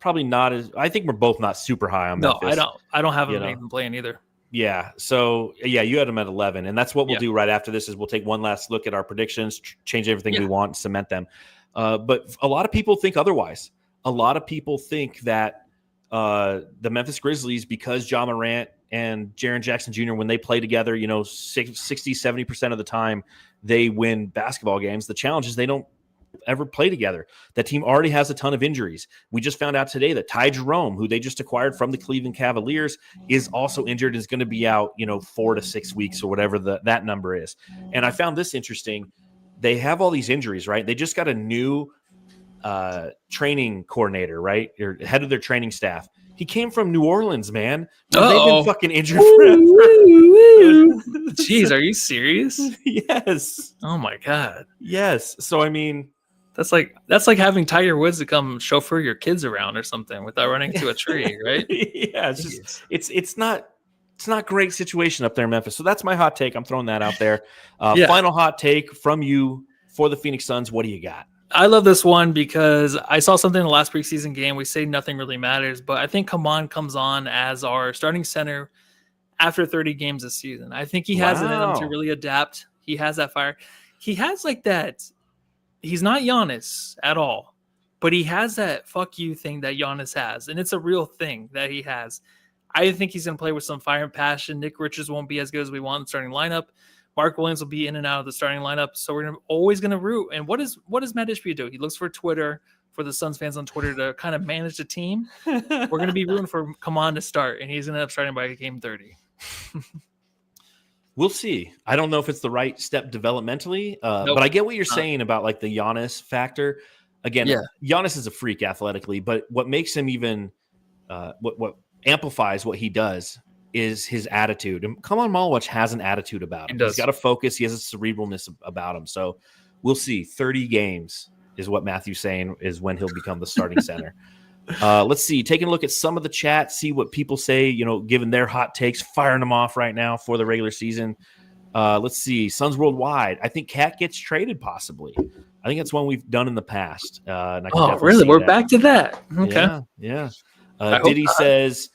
probably not as – I think we're both not super high on Memphis. No, I don't have them making the play-in either. Yeah. So, you had them at 11. And that's what we'll do right after this is we'll take one last look at our predictions, change everything we want, cement them. But a lot of people think otherwise. A lot of people think that the Memphis Grizzlies, because Ja Morant and Jaren Jackson Jr., when they play together, 60, 70% of the time they win basketball games. The challenge is they don't ever play together. That team already has a ton of injuries. We just found out today that Ty Jerome, who they just acquired from the Cleveland Cavaliers, is also injured and is going to be out, 4 to 6 weeks or whatever that number is. And I found this interesting. They have all these injuries, right? They just got a new training coordinator, right? Or head of their training staff. He came from New Orleans, man. They've been fucking injured forever. Jeez, are you serious? Yes. Oh my God. Yes. So I mean, that's like having Tiger Woods to come chauffeur your kids around or something without running into a tree, right? Yeah, it's just it's not a great situation up there in Memphis. So that's my hot take. I'm throwing that out there. Final hot take from you for the Phoenix Suns. What do you got? I love this one because I saw something in the last preseason game. We say nothing really matters, but I think Kaman comes on as our starting center after 30 games this season. I think he has it in him to really adapt. He has that fire. He has like that. He's not Giannis at all, but he has that fuck you thing that Giannis has, and it's a real thing that he has. I think he's going to play with some fire and passion. Nick Richards won't be as good as we want in the starting lineup. Mark Williams will be in and out of the starting lineup, so we're always going to root. And what does Matt Ishbia do? He looks for Twitter, for the Suns fans on Twitter, to kind of manage the team. We're going to be rooting for Kaman to start, and he's going to end up starting by game 30. We'll see. I don't know if it's the right step developmentally, but I get what you're saying about like the Giannis factor. Again, Giannis is a freak athletically, but what makes him even what amplifies what he does is his attitude. And Kaman Malwich has an attitude about him. He's got a focus. He has a cerebralness about him. So We'll see. 30 games is what Matthew's saying is when he'll become the starting center. Let's see. Taking a look at some of the chat, see what people say, given their hot takes, firing them off right now for the regular season. Let's see. Suns Worldwide. I think Cat gets traded possibly. I think that's one we've done in the past. And I can really? We're that. back to that. Okay. Yeah. Diddy says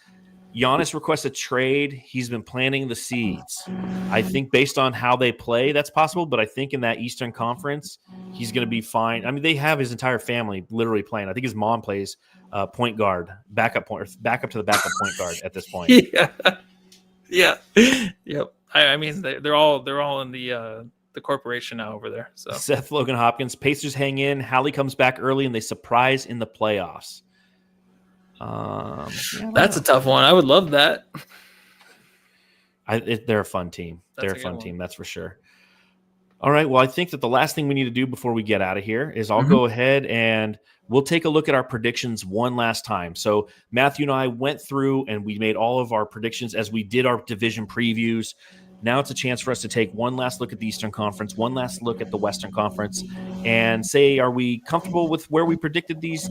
Giannis requests a trade. He's been planting the seeds. I think based on how they play, that's possible. But I think in that Eastern Conference, he's going to be fine. I mean, they have his entire family literally playing. I think his mom plays point guard, back up to the backup point guard at this point. Yeah. Yep. I mean, they're all in the corporation now over there. So Seth Logan Hopkins, Pacers hang in. Hallie comes back early and they surprise in the playoffs. That's a tough one. I would love that. They're a fun team. They're a fun team. That's for sure. All right. Well, I think that the last thing we need to do before we get out of here is I'll go ahead and we'll take a look at our predictions one last time. So Matthew and I went through and we made all of our predictions as we did our division previews. Now it's a chance for us to take one last look at the Eastern Conference, one last look at the Western Conference, and say, are we comfortable with where we predicted these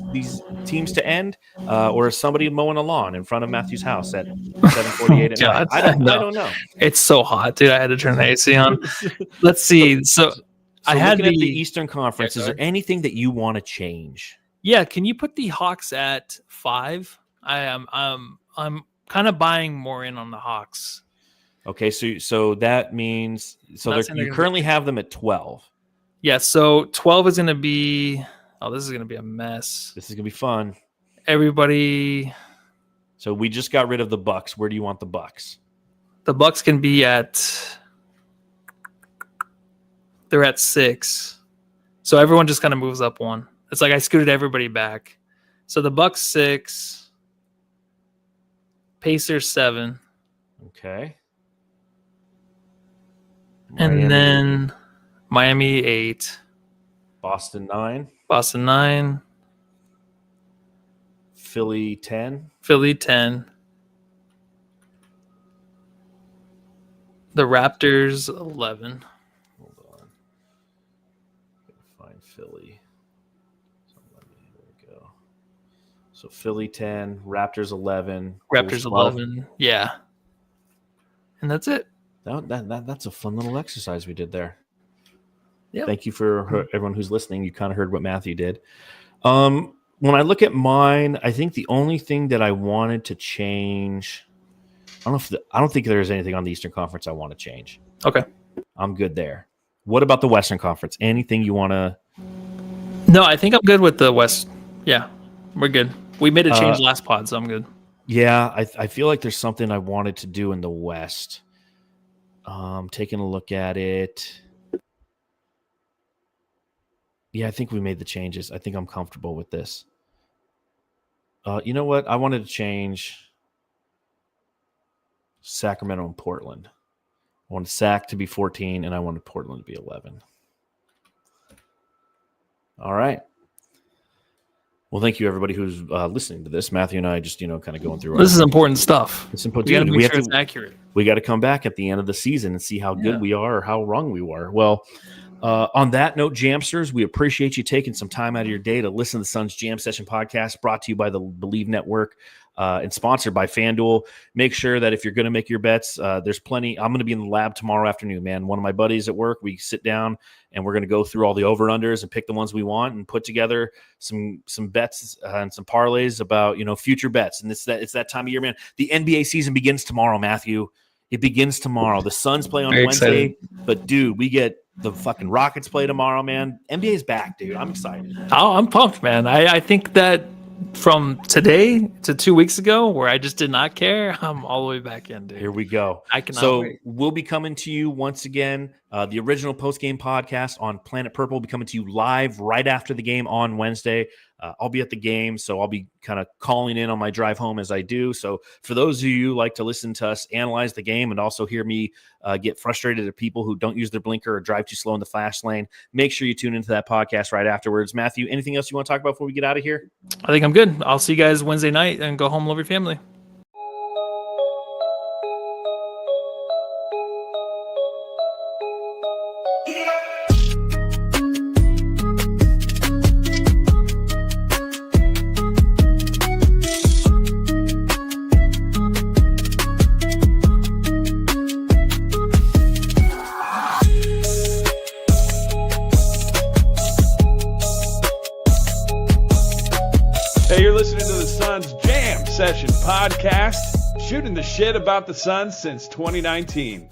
teams to end, or is somebody mowing a lawn in front of Matthew's house at 7:48 at night? I don't know. It's so hot, dude. I had to turn the AC on. Let's see. So I had looking at the Eastern Conference. Is there anything that you want to change? Yeah, can you put the Hawks at 5? I'm kind of buying more in on the Hawks. Okay, so that means you currently have them at 12. Yeah, so 12 is going to be this is going to be a mess. This is going to be fun. Everybody. So we just got rid of the Bucks. Where do you want the Bucks? The Bucks can be they're at 6. So everyone just kind of moves up one. It's like I scooted everybody back. So the Bucks 6, Pacers 7. Okay. And then Miami 8. Boston 9. Boston 9. Philly 10. Philly 10. The Raptors 11. Hold on. Find Philly. Here we go. So Philly 10, Raptors 11. Raptors 11. Yeah. And that's it. That's a fun little exercise we did there. Yeah. Thank you for everyone who's listening. You kind of heard what Matthew did. When I look at mine, I think the only thing that I wanted to change, I don't think there's anything on the Eastern Conference I want to change. Okay. I'm good there. What about the Western Conference? Anything you want to? No, I think I'm good with the West. Yeah, we're good. We made a change last pod, so I'm good. Yeah, I feel like there's something I wanted to do in the West. Taking a look at it. Yeah, I think we made the changes. I think I'm comfortable with this. You know what? I wanted to change Sacramento and Portland. I wanted Sac to be 14, and I wanted Portland to be 11. All right. Well, thank you, everybody who's listening to this. Matthew and I just, kind of going through. This is important stuff. It's important. We got to make sure it's accurate. We got to come back at the end of the season and see how good we are or how wrong we were. Well, on that note, Jamsters, we appreciate you taking some time out of your day to listen to the Suns Jam Session podcast, brought to you by the BLEAV Network and sponsored by FanDuel. Make sure that if you're going to make your bets, there's plenty. I'm going to be in the lab tomorrow afternoon, man. One of my buddies at work, we sit down and we're going to go through all the over-unders and pick the ones we want and put together some bets and some parlays about, future bets. And it's that time of year, man. The NBA season begins tomorrow, Matthew. It begins tomorrow. The Suns play on Wednesday, but dude, we get the fucking Rockets play tomorrow, man. NBA's back, dude. I'm excited. Oh, I'm pumped, man. I think that from today to 2 weeks ago, where I just did not care, I'm all the way back in, dude. Here we go. I cannot wait. We'll be coming to you once again. The original post-game podcast on Planet Purple will be coming to you live right after the game on Wednesday. I'll be at the game, so I'll be kind of calling in on my drive home as I do. So for those of you who like to listen to us analyze the game and also hear me get frustrated at people who don't use their blinker or drive too slow in the fast lane, make sure you tune into that podcast right afterwards. Matthew, anything else you want to talk about before we get out of here? I think I'm good. I'll see you guys Wednesday night and go home, love your family. Hey, you're listening to the Suns Jam Session Podcast, shooting the shit about the Suns since 2019.